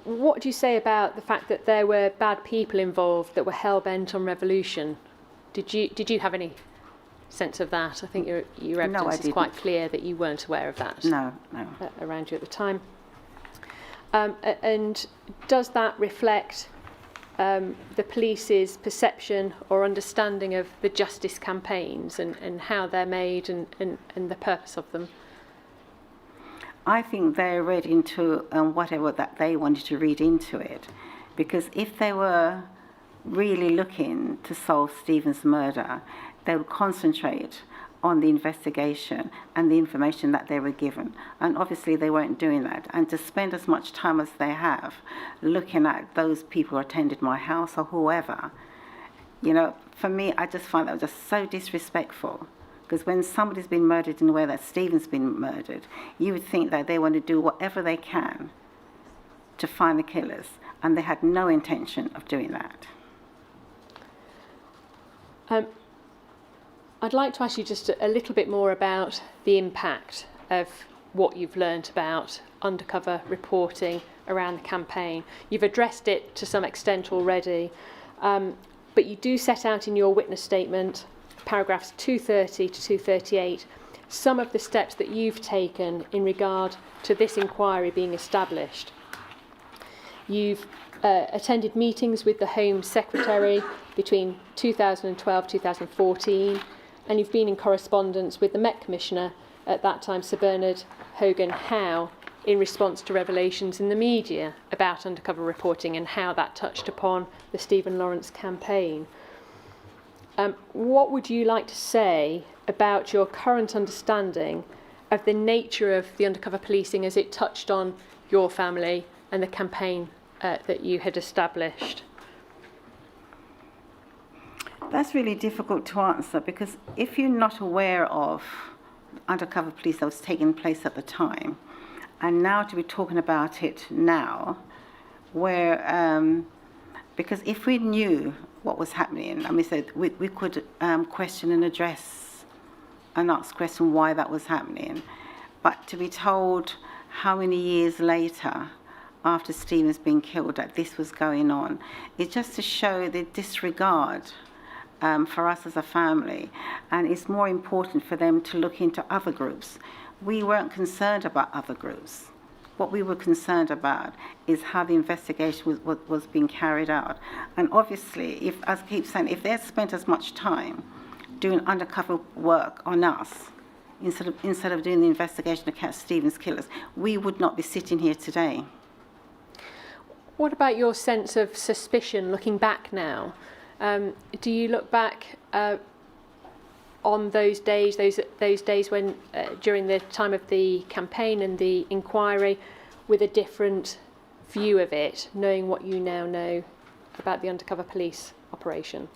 What do you say about the fact that there were bad people involved that were hell-bent on revolution? Did you have any sense of that? I think your evidence is quite clear that you weren't aware of that. No. Around you at the time. And does that reflect the police's perception or understanding of the justice campaigns and how they're made and the purpose of them? I think they read into whatever that they wanted to read into it, because if they were really looking to solve Stephen's murder, they would concentrate on the investigation and the information that they were given. And obviously they weren't doing that. And to spend as much time as they have looking at those people who attended my house or whoever, for me, I just find that was just so disrespectful. Because when somebody's been murdered in the way that Stephen's been murdered, you would think that they want to do whatever they can to find the killers, and they had no intention of doing that. I'd like to ask you just a little bit more about the impact of what you've learned about undercover reporting around the campaign. You've addressed it to some extent already, but you do set out in your witness statement, paragraphs 230 to 238, some of the steps that you've taken in regard to this inquiry being established. You've attended meetings with the Home Secretary between 2012-2014, and you've been in correspondence with the Met Commissioner at that time, Sir Bernard Hogan Howe, in response to revelations in the media about undercover reporting and how that touched upon the Stephen Lawrence campaign. What would you like to say about your current understanding of the nature of the undercover policing as it touched on your family and the campaign that you had established? That's really difficult to answer, because if you're not aware of undercover police that was taking place at the time, and now to be talking about it now, where, because if we knew what was happening, we could question and address and ask question why that was happening. But to be told how many years later, after Stephen's been killed, that this was going on, it's just to show the disregard for us as a family, and it's more important for them to look into other groups. We weren't concerned about other groups. What we were concerned about is how the investigation was being carried out. And obviously, if, as I keep saying, if they had spent as much time doing undercover work on us, instead of doing the investigation to catch Stephen's killers, we would not be sitting here today. What about your sense of suspicion looking back now? Do you look back on those days when, during the time of the campaign and the inquiry, with a different view of it, knowing what you now know about the undercover police operation?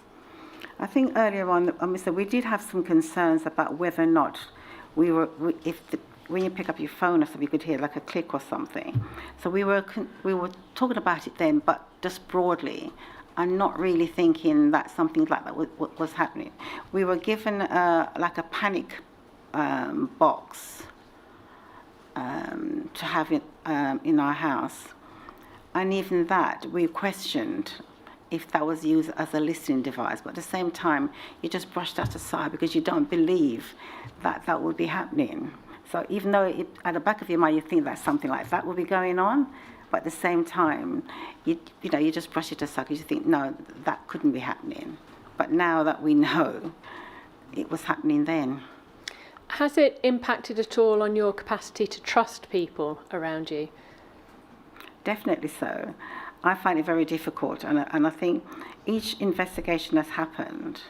I think earlier on, we did have some concerns about whether or not when you pick up your phone or something, you could hear like a click or something. So we were talking about it then, but just broadly, and not really thinking that something like that was happening. We were given like a panic box to have it in our house, and even that we questioned if that was used as a listening device. But at the same time, you just brush that aside because you don't believe that that would be happening. So even though at the back of your mind you think that something like that will be going on, but at the same time, you just brush it aside because you think, no, that couldn't be happening. But now that we know, it was happening then. Has it impacted at all on your capacity to trust people around you? Definitely so. I find it very difficult, and I think each investigation that's happened,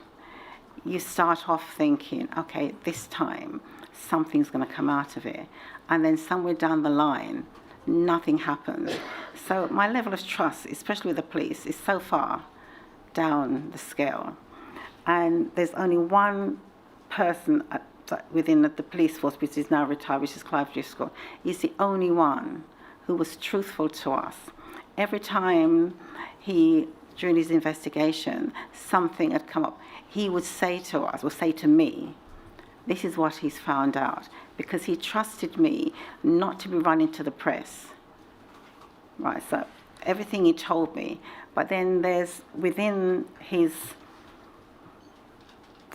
you start off thinking, okay, this time something's going to come out of it, and then somewhere down the line, nothing happens. So my level of trust, especially with the police, is so far down the scale. And there's only one person within the police force, which is now retired, which is Clive Driscoll. He's the only one who was truthful to us. Every time during his investigation, something had come up, he would say to us, or say to me, this is what he's found out, because he trusted me not to be running to the press. Right, so everything he told me, but then there's within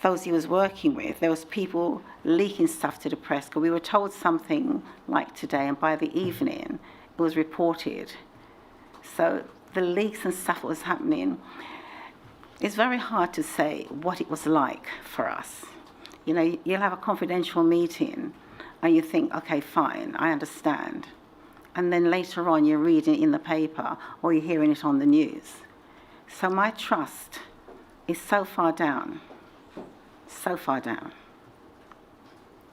those he was working with, there was people leaking stuff to the press, because we were told something like today, and by the evening it was reported. So the leaks and stuff that was happening, it's very hard to say what it was like for us. You know, you'll have a confidential meeting and you think, okay, fine, I understand. And then later on you're reading it in the paper or you're hearing it on the news. So my trust is so far down, so far down.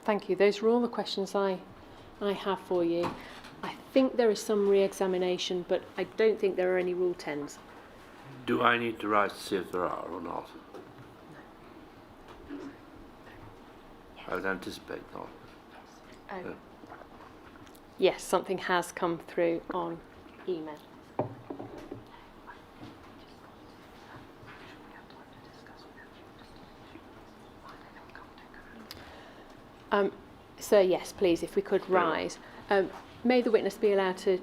Thank you. Those were all the questions I have for you. I think there is some re-examination, but I don't think there are any Rule 10s. Do I need to write to see if there are or not? I would anticipate not. Yes, something has come through on email. So yes, please, if we could rise. May the witness be allowed to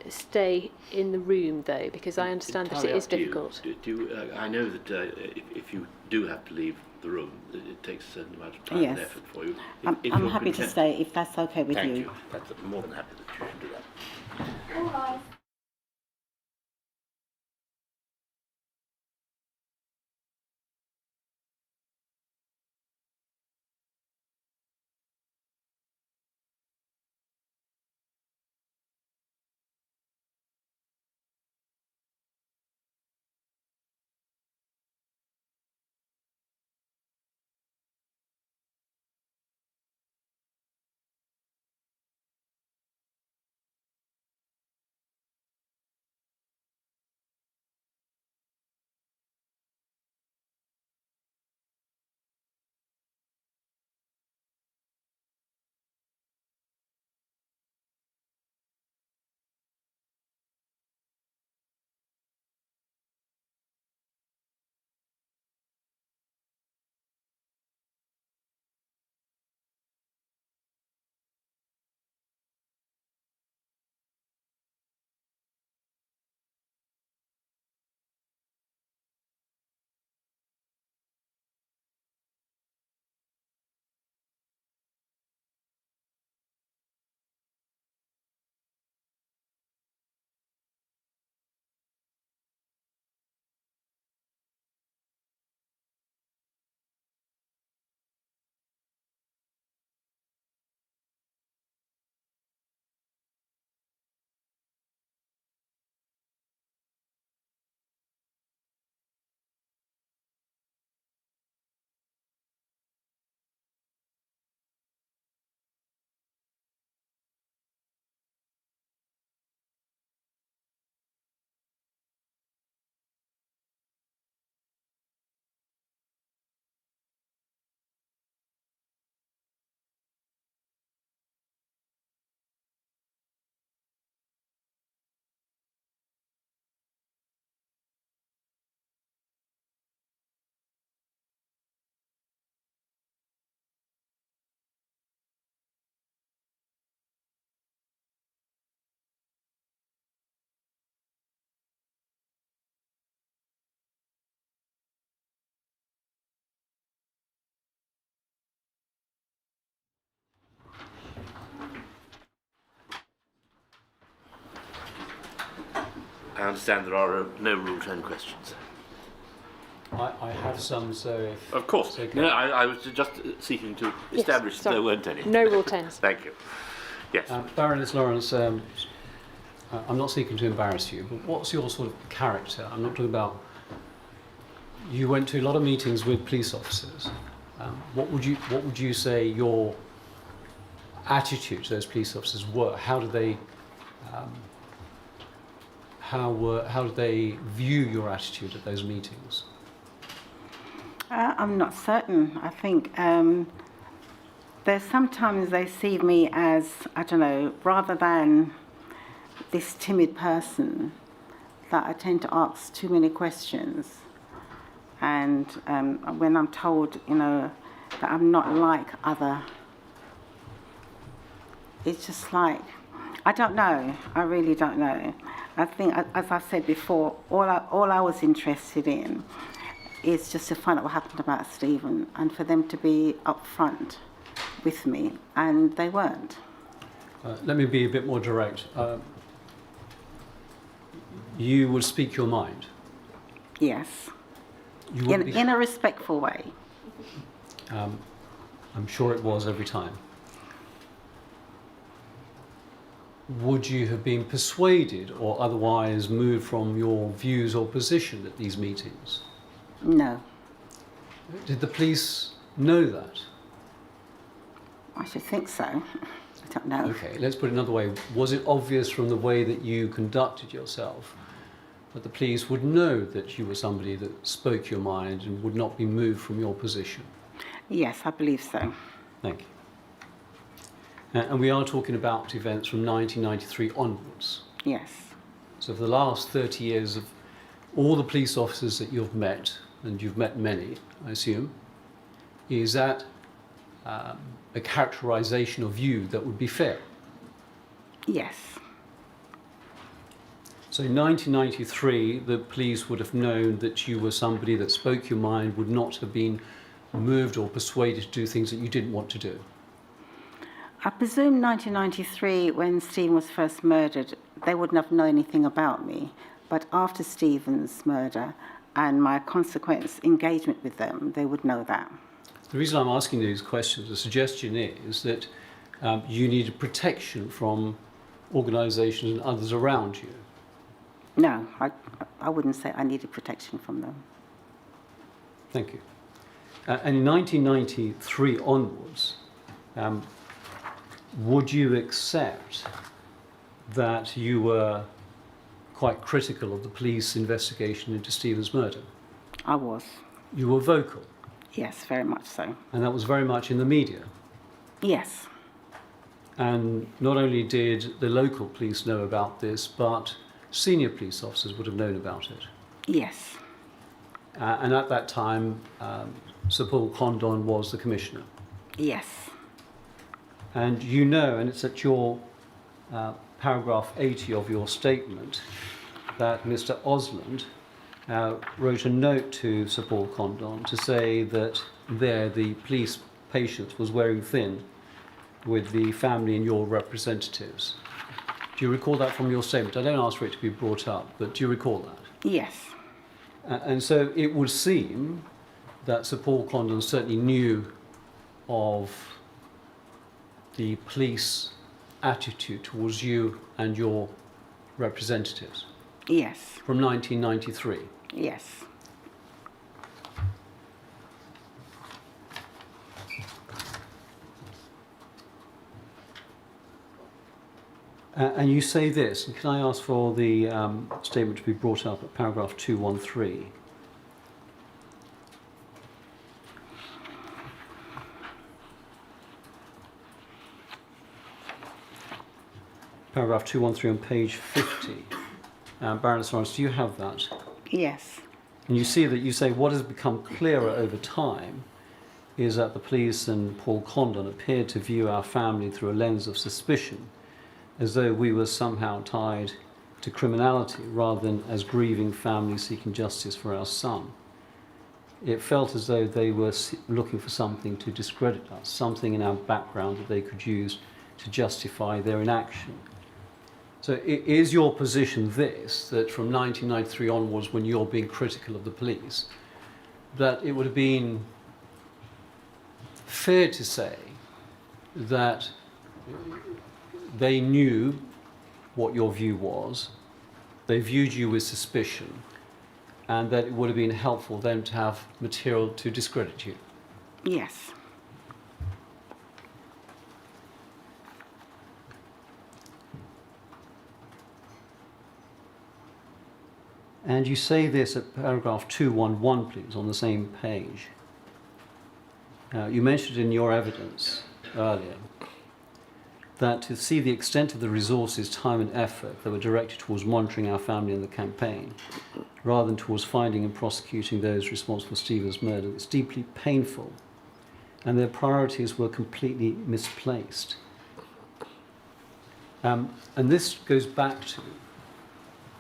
stay in the room, though, because I understand that it is difficult. I know that if you do have to leave the room, it takes a certain amount of time Yes. and effort for you. I'm happy to stay if that's okay with Thank you. you. I'm more than happy that you should do that. All right. I understand there are no Rule 10 questions. I have some, so if... Of course. Okay. No, I was just seeking to establish that there weren't any. No Rule 10s. Thank you. Yes. Baroness Lawrence, I'm not seeking to embarrass you, but what's your sort of character? I'm not talking about... You went to a lot of meetings with police officers. What would you say your attitude to those police officers were? How did they view your attitude at those meetings? I'm not certain. I think there's sometimes they see me as, I don't know, rather than this timid person, that I tend to ask too many questions. And when I'm told, that I'm not like other, it's just like, I don't know. I really don't know. I think, as I said before, all I was interested in is just to find out what happened about Stephen and for them to be upfront with me, and they weren't. Let me be a bit more direct. You would speak your mind? Yes. You in a respectful way. I'm sure it was every time. Would you have been persuaded or otherwise moved from your views or position at these meetings? No. Did the police know that? I should think so. I don't know. Okay, let's put it another way. Was it obvious from the way that you conducted yourself that the police would know that you were somebody that spoke your mind and would not be moved from your position? Yes, I believe so. Thank you. And we are talking about events from 1993 onwards. Yes. So for the last 30 years of all the police officers that you've met, and you've met many, I assume, is that a characterization of you that would be fair? Yes. So in 1993, the police would have known that you were somebody that spoke your mind, would not have been moved or persuaded to do things that you didn't want to do. I presume 1993, when Stephen was first murdered, they wouldn't have known anything about me. But after Stephen's murder and my consequent engagement with them, they would know that. The reason I'm asking these questions, the suggestion is that you needed protection from organisations and others around you. No, I wouldn't say I needed protection from them. Thank you. And in 1993 onwards, would you accept that you were quite critical of the police investigation into Stephen's murder? I was. You were vocal? Yes, very much so. And that was very much in the media? Yes. And not only did the local police know about this, but senior police officers would have known about it? Yes. And at that time, Sir Paul Condon was the commissioner? Yes. And you know, and it's at your paragraph 80 of your statement, that Mr. Osland wrote a note to Sir Paul Condon to say that there the police patience was wearing thin with the family and your representatives. Do you recall that from your statement? I don't ask for it to be brought up, but do you recall that? Yes. And so it would seem that Sir Paul Condon certainly knew of the police attitude towards you and your representatives? Yes. From 1993? Yes. And you say this, and can I ask for the statement to be brought up at paragraph 213? Paragraph 213 on page 50. Baroness Lawrence, do you have that? Yes. And you see that you say what has become clearer over time is that the police and Paul Condon appeared to view our family through a lens of suspicion, as though we were somehow tied to criminality rather than as grieving families seeking justice for our son. It felt as though they were looking for something to discredit us, something in our background that they could use to justify their inaction. So is your position this, that from 1993 onwards, when you're being critical of the police, that it would have been fair to say that they knew what your view was, they viewed you with suspicion, and that it would have been helpful then to have material to discredit you? Yes. And you say this at paragraph 211, please, on the same page. You mentioned in your evidence earlier that to see the extent of the resources, time and effort that were directed towards monitoring our family in the campaign, rather than towards finding and prosecuting those responsible for Stephen's murder, it's deeply painful, and their priorities were completely misplaced. And this goes back to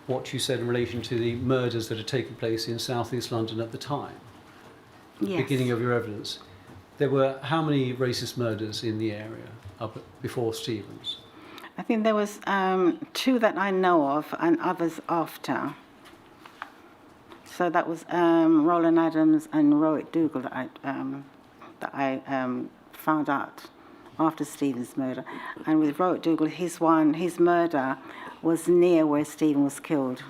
what you said in relation to the murders that had taken place in South East London at the time, Yes. beginning of your evidence. There were how many racist murders in the area up before Stephen's? I think there was 2 that I know of and others after. So that was Roland Adams and Rohit Dougal that I found out after Stephen's murder. And with Rohit Dougal, his murder was near where Stephen was killed.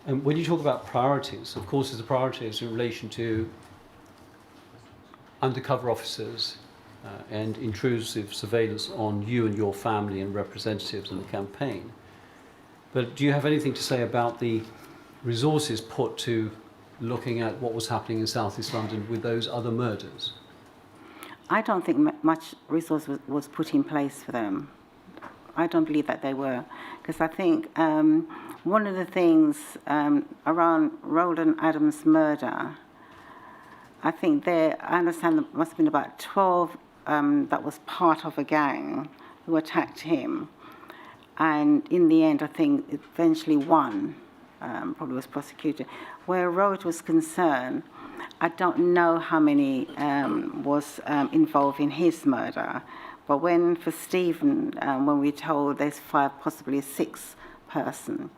And when you talk about priorities, of course, there's a priorities in relation to undercover officers and intrusive surveillance on you and your family and representatives in the campaign. But do you have anything to say about the resources put to looking at what was happening in South East London with those other murders? I don't think much resource was put in place for them. I don't believe that they were, because I think one of the things around Roland Adams' murder, I think I understand there must have been about 12 that was part of a gang who attacked him. And in the end, I think eventually one probably was prosecuted. Where Rohit was concerned, I don't know how many was involved in his murder. But for Stephen, when we're told there's 5, possibly 6 person,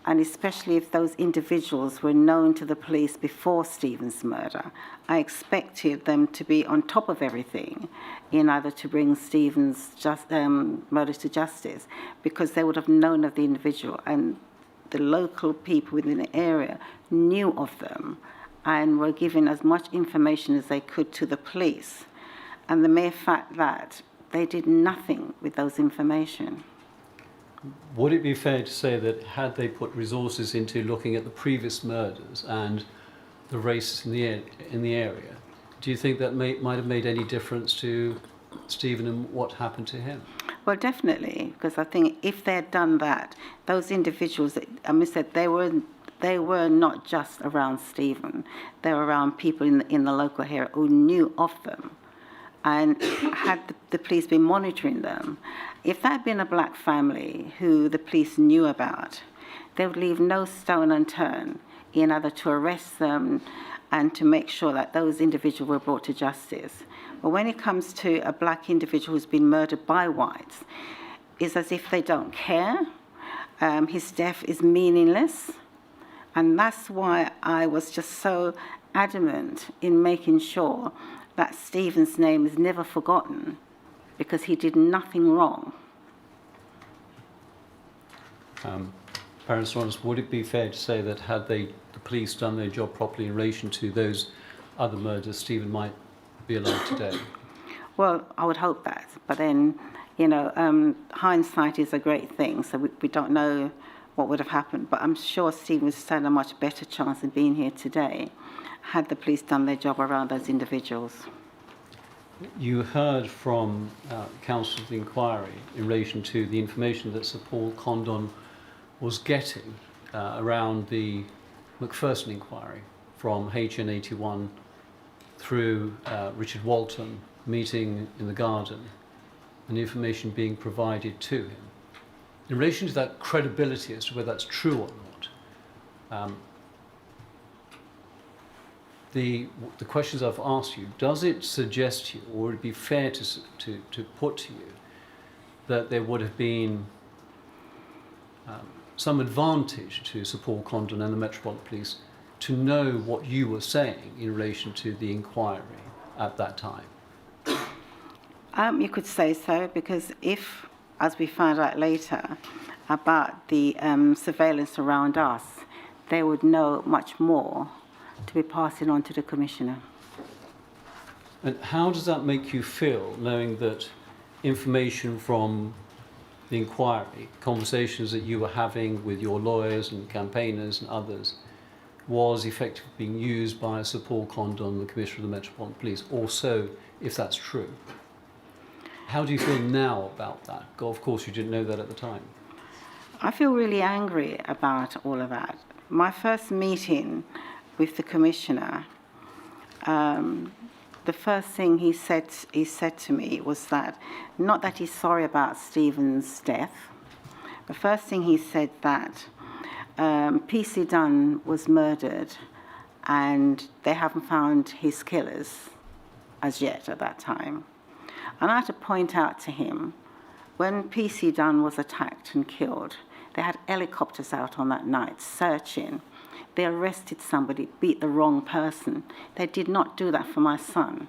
and especially if those individuals were known to the police before Stephen's murder, I expected them to be on top of everything in order to bring Stephen's murder to justice, because they would have known of the individual, and the local people within the area knew of them and were given as much information as they could to the police. And the mere fact that they did nothing with those information. Would it be fair to say that had they put resources into looking at the previous murders and the racists in the area, do you think that might have made any difference to Stephen and what happened to him? Well, definitely, because I think if they had done that, those individuals, I said, they were not just around Stephen, they were around people in the local area who knew of them. And had the police been monitoring them, if that had been a black family who the police knew about, they would leave no stone unturned in order to arrest them and to make sure that those individuals were brought to justice. But when it comes to a black individual who's been murdered by whites, it's as if they don't care. His death is meaningless. And that's why I was just so adamant in making sure that Stephen's name is never forgotten, because he did nothing wrong. Baroness, would it be fair to say that had the police done their job properly in relation to those other murders, Stephen might be alive today? Well, I would hope that. But then, hindsight is a great thing, so we don't know what would have happened. But I'm sure Stephen would stand a much better chance of being here today had the police done their job around those individuals. You heard from counsel of the inquiry in relation to the information that Sir Paul Condon was getting around the Macpherson inquiry from HN81 through Richard Walton meeting in the garden, and the information being provided to him. In relation to that credibility as to whether that's true or not, the questions I've asked you, does it suggest to you, or would it be fair to put to you, that there would have been some advantage to Sir Paul Condon and the Metropolitan Police to know what you were saying in relation to the inquiry at that time? You could say so, because if, as we found out later, about the surveillance around us, they would know much more to be passing on to the Commissioner. And how does that make you feel, knowing that information from the inquiry, conversations that you were having with your lawyers and campaigners and others, was effectively being used by Sir Paul Condon, the Commissioner of the Metropolitan Police, or so, if that's true? How do you feel now about that? Of course, you didn't know that at the time. I feel really angry about all of that. My first meeting with the Commissioner, the first thing he said to me was that, not that he's sorry about Stephen's death. The first thing he said that PC Dunn was murdered and they haven't found his killers as yet at that time. And I had to point out to him, when PC Dunn was attacked and killed, they had helicopters out on that night searching. They arrested somebody, beat the wrong person. They did not do that for my son.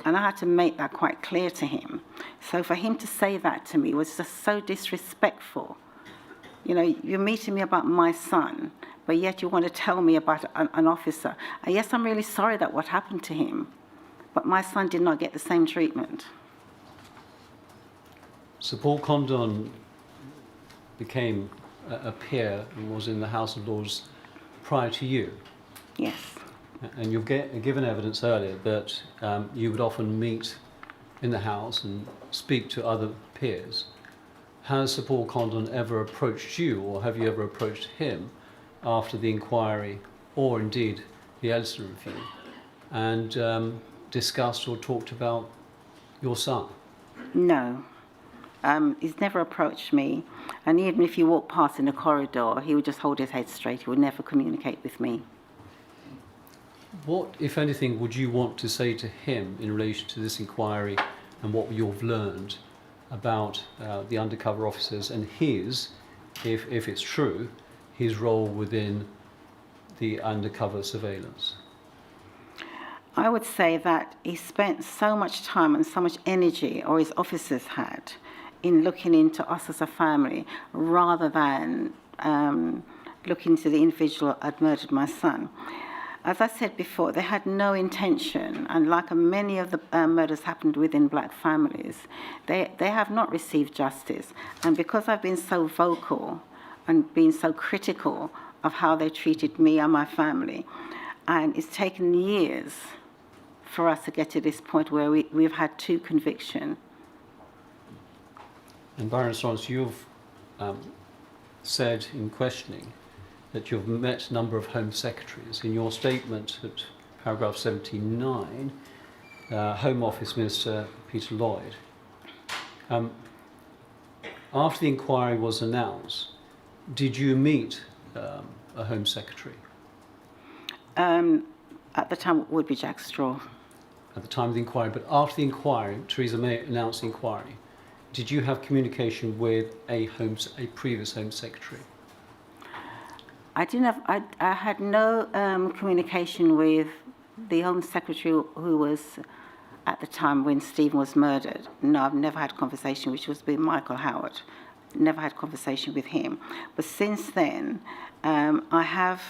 And I had to make that quite clear to him. So for him to say that to me was just so disrespectful. You know, you're meeting me about my son, but yet you want to tell me about an officer. And yes, I'm really sorry that what happened to him, but my son did not get the same treatment. Sir Paul Condon became a peer and was in the House of Lords prior to you. Yes. And you've given evidence earlier that you would often meet in the House and speak to other peers. Has Sir Paul Condon ever approached you, or have you ever approached him after the inquiry, or indeed the Elster review, and discussed or talked about your son? No. He's never approached me. And even if you walk past in the corridor, he would just hold his head straight. He would never communicate with me. What, if anything, would you want to say to him in relation to this inquiry and what you've learned about the undercover officers and his, if it's true, his role within the undercover surveillance? I would say that he spent so much time and so much energy, or his officers had, in looking into us as a family, rather than looking into the individual who had murdered my son. As I said before, they had no intention, and like many of the murders happened within black families, they have not received justice. And because I've been so vocal and been so critical of how they treated me and my family, and it's taken years for us to get to this point where we've had 2 convictions. And Baroness Lawrence, you've said in questioning that you've met a number of Home Secretaries. In your statement at paragraph 79, Home Office Minister Peter Lloyd, after the inquiry was announced, did you meet a Home Secretary? At the time, it would be Jack Straw. At the time of the inquiry, but after the inquiry, Theresa May announced the inquiry, did you have communication with a previous Home Secretary? I didn't have. I had no communication with the Home Secretary who was at the time when Stephen was murdered. No, I've never had a conversation, which was with Michael Howard. Never had conversation with him. But since then, I have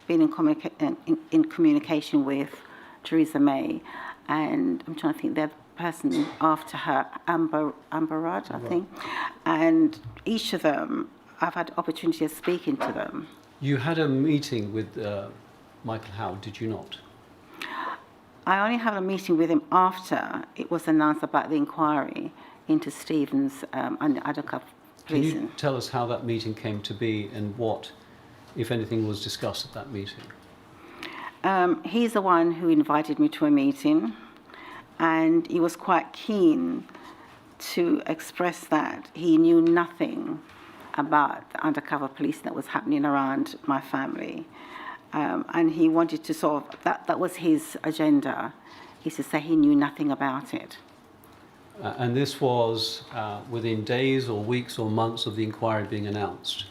been in communication with Theresa May, and I'm trying to think the person after her, Amber Rudd, I think. And each of them, I've had the opportunity of speaking to them. You had a meeting with Michael Howard, did you not? I only had a meeting with him after it was announced about the inquiry into Stephen's undercover policing. Can you tell us how that meeting came to be and what, if anything, was discussed at that meeting? He's the one who invited me to a meeting, and he was quite keen to express that he knew nothing about the undercover policing that was happening around my family. And he wanted to sort of, that was his agenda, is to say he knew nothing about it. And this was within days or weeks or months of the inquiry being announced?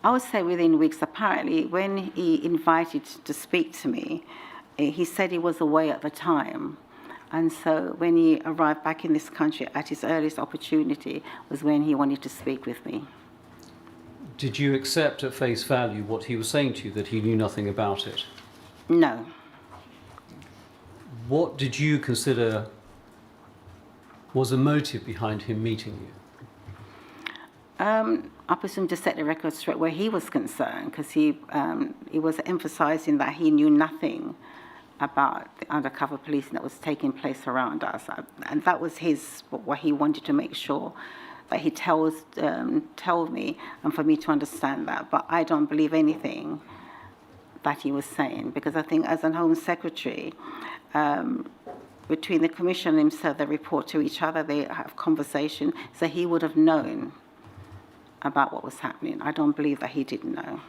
I would say within weeks. Apparently, when he invited to speak to me, he said he was away at the time. And so when he arrived back in this country at his earliest opportunity was when he wanted to speak with me. Did you accept at face value what he was saying to you, that he knew nothing about it? No. What did you consider was the motive behind him meeting you? I presume to set the record straight where he was concerned, because he was emphasising that he knew nothing about the undercover policing that was taking place around us, and that was what he wanted to make sure that he told me, and for me to understand that. But I don't believe anything that he was saying, because I think as a Home Secretary, between the Commission and himself, they report to each other, they have conversation, so he would have known about what was happening. I don't believe that he didn't know.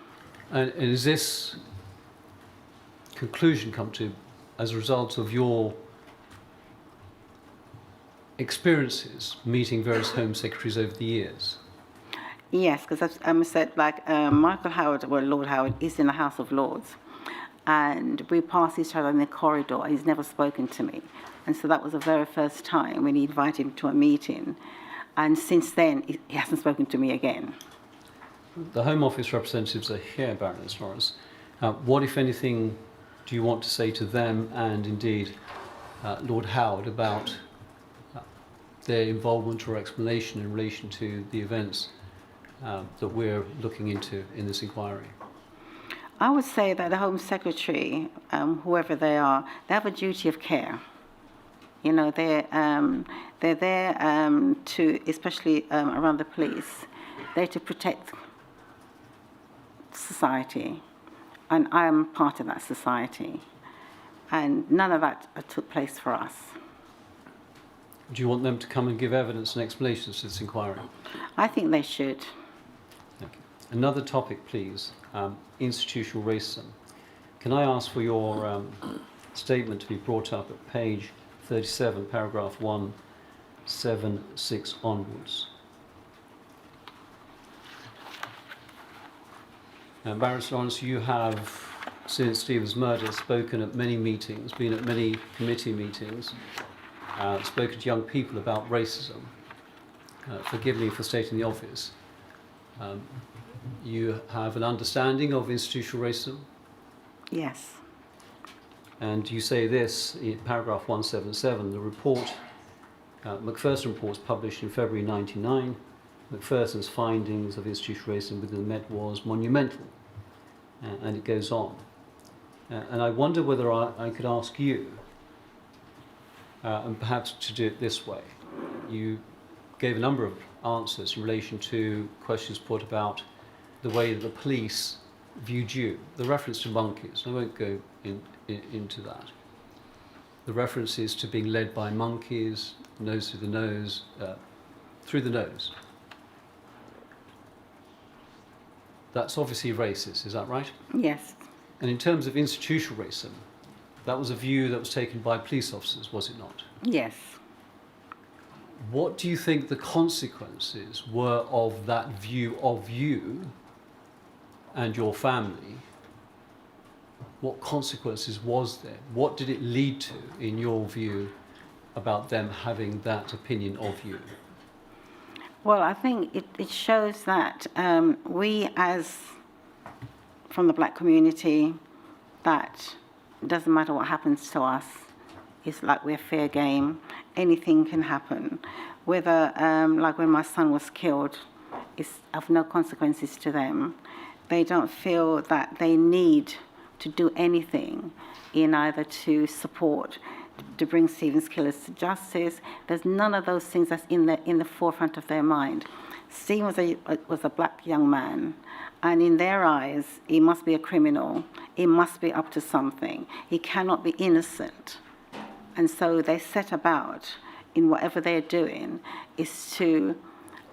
And is this conclusion come to as a result of your experiences meeting various Home Secretaries over the years? Yes, because as I said, like Michael Howard, well, Lord Howard, is in the House of Lords, and we pass each other in the corridor, and he's never spoken to me. And so that was the very first time when he invited me to a meeting, and since then he hasn't spoken to me again. The Home Office representatives are here, Baroness Lawrence. What, if anything, do you want to say to them and indeed Lord Howard about their involvement or explanation in relation to the events that we're looking into in this inquiry? I would say that the Home Secretary, whoever they are, they have a duty of care. You know, they're there to, especially around the police, they're to protect society, and I am part of that society, and none of that took place for us. Do you want them to come and give evidence and explanations to this inquiry? I think they should. Thank you. Another topic, please. Institutional racism. Can I ask for your statement to be brought up at page 37, paragraph 176 onwards? Baroness Lawrence, you have, since Stephen's murder, spoken at many meetings, been at many committee meetings, spoken to young people about racism. Forgive me for stating the obvious. You have an understanding of institutional racism? Yes. And you say this in paragraph 177, the report, Macpherson report was published in February 1999. Macpherson's findings of institutional racism within the Met was monumental, and it goes on. And I wonder whether I could ask you, and perhaps to do it this way. You gave a number of answers in relation to questions put about the way that the police viewed you. The reference to monkeys, I won't go into that. The references to being led by monkeys, nose through the nose, through the nose. That's obviously racist, is that right? Yes. And in terms of institutional racism, that was a view that was taken by police officers, was it not? Yes. What do you think the consequences were of that view of you and your family? What consequences was there? What did it lead to, in your view, about them having that opinion of you? Well, I think it shows that we, as from the black community, that it doesn't matter what happens to us. It's like we're fair game. Anything can happen. Whether, like when my son was killed, it's of no consequences to them. They don't feel that they need to do anything in either to support, to bring Stephen's killers to justice. There's none of those things that's in the forefront of their mind. Stephen was a black young man, and in their eyes, he must be a criminal. He must be up to something. He cannot be innocent. And so they set about, in whatever they're doing, is to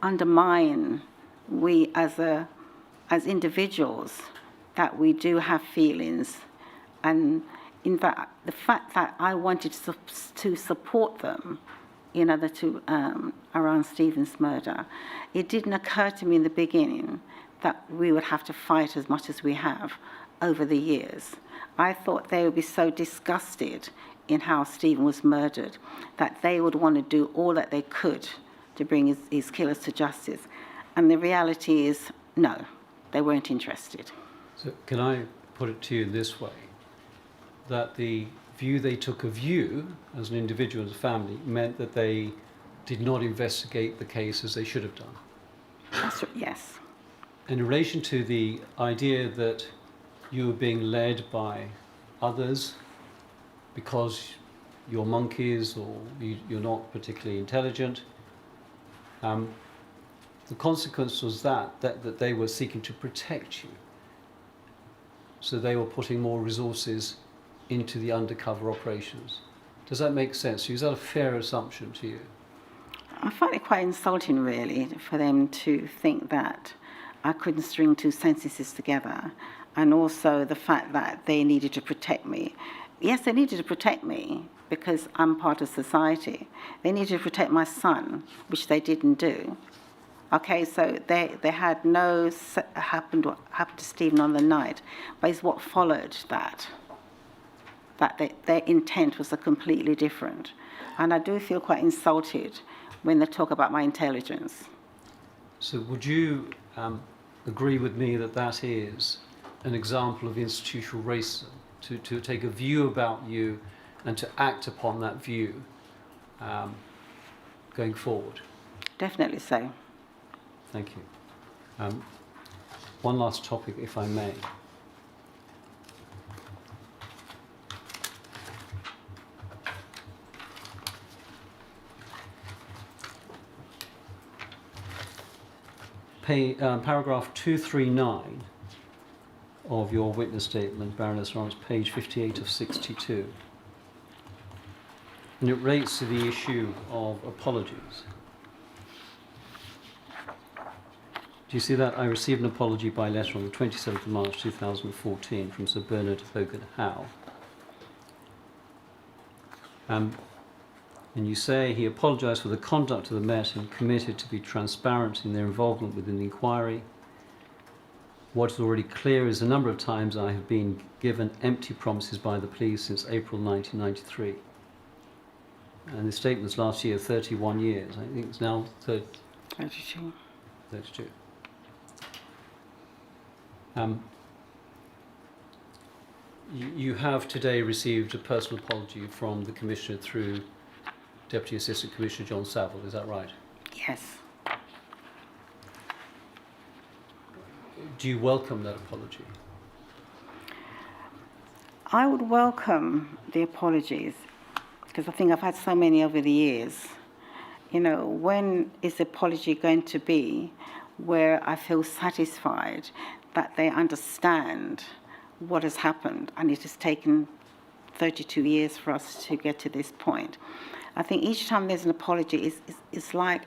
undermine we as individuals, that we do have feelings. And in fact, the fact that I wanted to support them in order to around Stephen's murder, it didn't occur to me in the beginning that we would have to fight as much as we have over the years. I thought they would be so disgusted in how Stephen was murdered that they would want to do all that they could to bring his killers to justice. And the reality is, no, they weren't interested. So can I put it to you this way, that the view they took of you as an individual, as a family, meant that they did not investigate the case as they should have done? That's right, yes. In relation to the idea that you were being led by others because you're monkeys or you're not particularly intelligent, the consequence was that they were seeking to protect you. So they were putting more resources into the undercover operations. Does that make sense? Is that a fair assumption to you? I find it quite insulting, really, for them to think that I couldn't string two sentences together, and also the fact that they needed to protect me. Yes, they needed to protect me because I'm part of society. They needed to protect my son, which they didn't do. Okay, so they had no happened to Stephen on the night, but it's what followed that their intent was completely different. And I do feel quite insulted when they talk about my intelligence. So would you agree with me that that is an example of institutional racism, to take a view about you and to act upon that view going forward? Definitely so. Thank you. One last topic, if I may. Paragraph 239 of your witness statement, Baroness Lawrence, page 58 of 62. And it relates to the issue of apologies. Do you see that? I received an apology by letter on the 27th of March 2014 from Sir Bernard Hogan Howe. And you say he apologised for the conduct of the Met and committed to be transparent in their involvement within the inquiry. What is already clear is the number of times I have been given empty promises by the police since April 1993. And the statement was last year, 31 years. I think it's now 32. 32. You have today received a personal apology from the Commissioner through Deputy Assistant Commissioner John Saville, is that right? Yes. Do you welcome that apology? I would welcome the apologies because I think I've had so many over the years. You know, when is the apology going to be where I feel satisfied that they understand what has happened, and it has taken 32 years for us to get to this point. I think each time there's an apology, it's like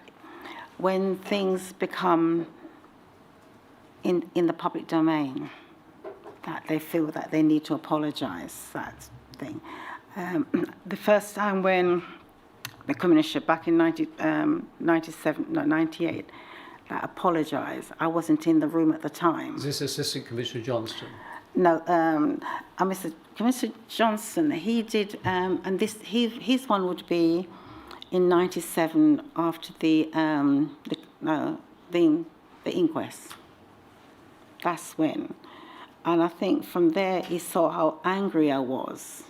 when things become in the public domain, that they feel that they need to apologise, that thing. The first time when the Commissioner, back in 98, that apologised, I wasn't in the room at the time. Is this Assistant Commissioner Johnston? No, Mr. Commissioner Johnson, he did, and his one would be in 97 after the inquest. That's when. And I think from there he saw how angry I was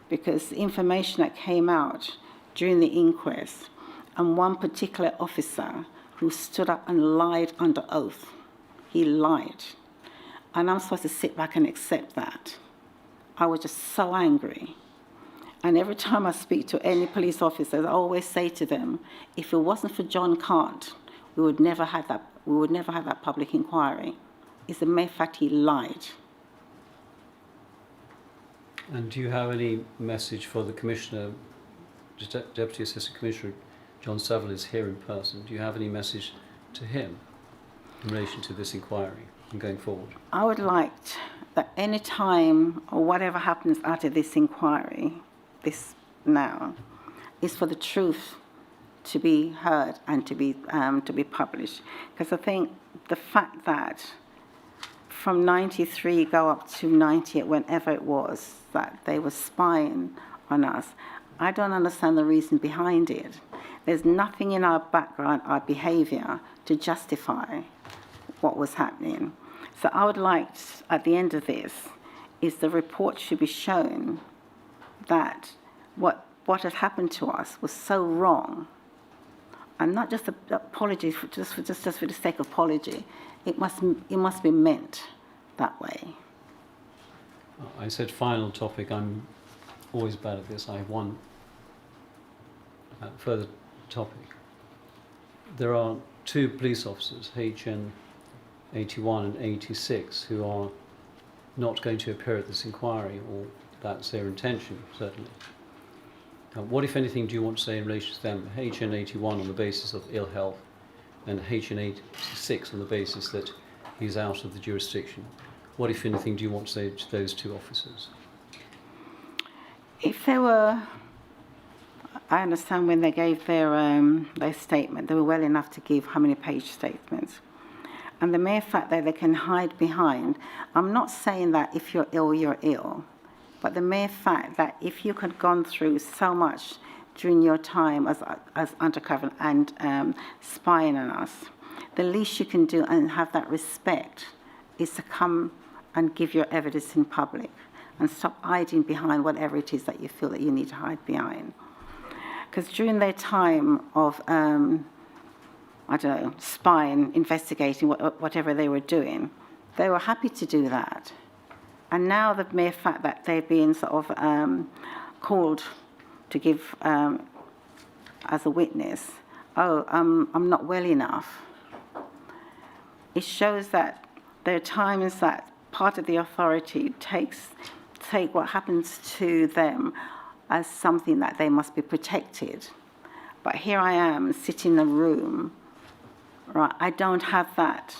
because the information that came out during the inquest, and one particular officer who stood up and lied under oath, he lied. And I'm supposed to sit back and accept that. I was just so angry. And every time I speak to any police officers, I always say to them, if it wasn't for John Cant, we would never have that public inquiry. It's the mere fact he lied. And do you have any message for the Commissioner, Deputy Assistant Commissioner John Saville is here in person. Do you have any message to him in relation to this inquiry and going forward? I would like that any time or whatever happens out of this inquiry, this now, is for the truth to be heard and to be published. Because I think the fact that from 93 go up to 98, whenever it was, that they were spying on us, I don't understand the reason behind it. There's nothing in our background, our behavior, to justify what was happening. So I would like, at the end of this, is the report should be shown that what had happened to us was so wrong, and not just an apology just for the sake of apology. It must be meant that way. I said final topic. I'm always bad at this. I have one further topic. There are two police officers, HN 81 and 86, who are not going to appear at this inquiry, or that's their intention, certainly. What, if anything, do you want to say in relation to them? HN 81 on the basis of ill health, and HN 86 on the basis that he's out of the jurisdiction. What, if anything, do you want to say to those two officers? If they were, I understand when they gave their statement, they were well enough to give how many page statements. And the mere fact that they can hide behind, I'm not saying that if you're ill, you're ill, but the mere fact that if you had gone through so much during your time as undercover and spying on us, the least you can do and have that respect is to come and give your evidence in public and stop hiding behind whatever it is that you feel that you need to hide behind. Because during their time of, I don't know, spying, investigating, whatever they were doing, they were happy to do that. And now the mere fact that they're being sort of called to give as a witness, I'm not well enough. It shows that there are times that part of the authority take what happens to them as something that they must be protected. But here I am sitting in a room, right? I don't have that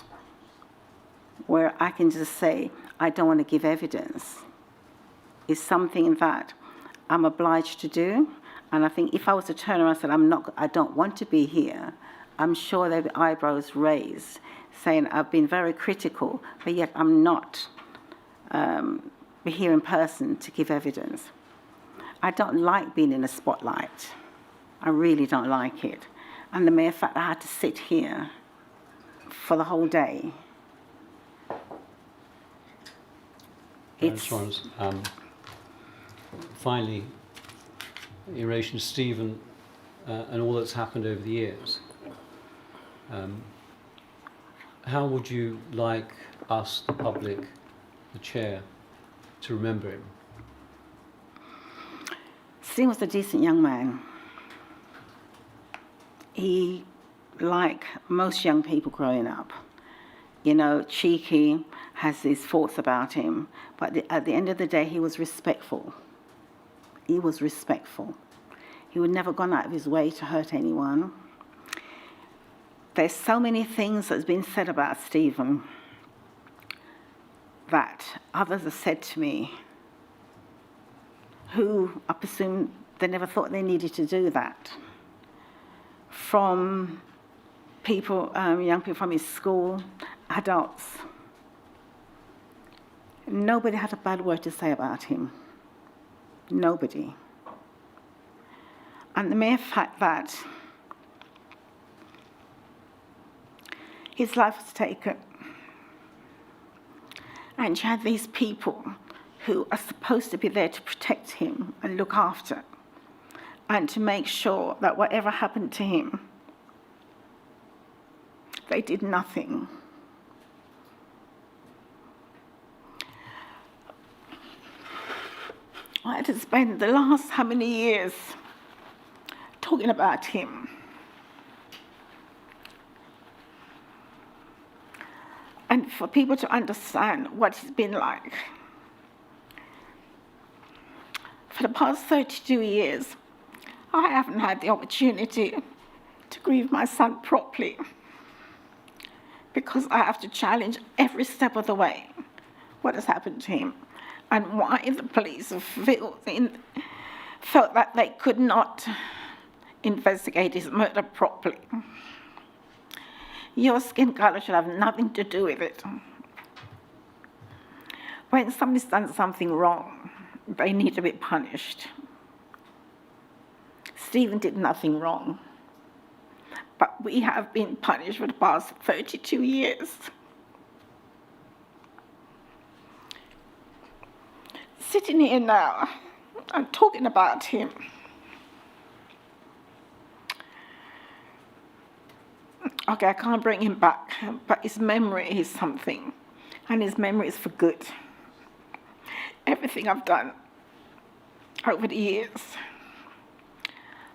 where I can just say, I don't want to give evidence. It's something that I'm obliged to do. And I think if I was to turn around and say, I don't want to be here, I'm sure there'd be eyebrows raised, saying I've been very critical, but yet I'm not here in person to give evidence. I don't like being in the spotlight. I really don't like it. And the mere fact that I had to sit here for the whole day. Finally, in relation to Stephen and all that's happened over the years, how would you like us, the public, the chair, to remember him? Stephen was a decent young man. He, like most young people growing up, cheeky, has his thoughts about him, but at the end of the day, he was respectful. He was respectful. He would never gone out of his way to hurt anyone. There's so many things that's been said about Stephen that others have said to me, who I presume they never thought they needed to do that. From people, young people from his school, adults. Nobody had a bad word to say about him. Nobody. And the mere fact that his life was taken, and you had these people who are supposed to be there to protect him and look after, and to make sure that whatever happened to him, they did nothing. I had to spend the last how many years talking about him. And for people to understand what it's been like. For the past 32 years, I haven't had the opportunity to grieve my son properly because I have to challenge every step of the way what has happened to him and why the police have felt that they could not investigate his murder properly. Your skin colour should have nothing to do with it. When somebody's done something wrong, they need to be punished. Stephen did nothing wrong, but we have been punished for the past 32 years. Sitting here now, I'm talking about him. Okay, I can't bring him back, but his memory is something, and his memory is for good. Everything I've done over the years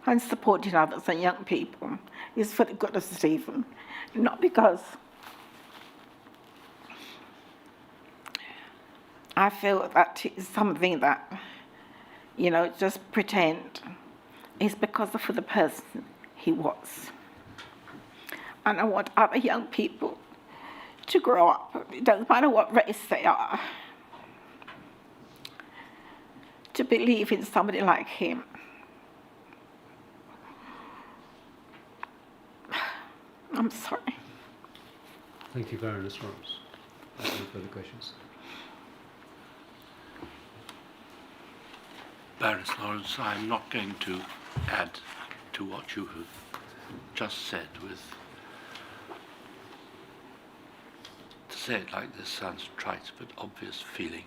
and supporting others and young people is for the good of Stephen, not because I feel that it's something that, just pretend. It's because of the person he was. And I want other young people to grow up, it doesn't matter what race they are, to believe in somebody like him. I'm sorry. Thank you, Baroness Lawrence. Any further questions? Baroness Lawrence, I'm not going to add to what you have just said to say it like this sounds trite but obvious feeling.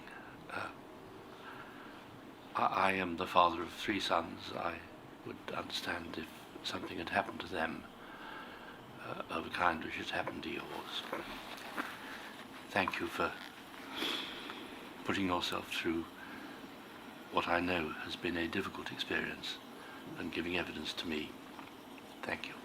I am the father of 3 sons. I would understand if something had happened to them of a kind which has happened to yours. Thank you for putting yourself through what I know has been a difficult experience and giving evidence to me. Thank you.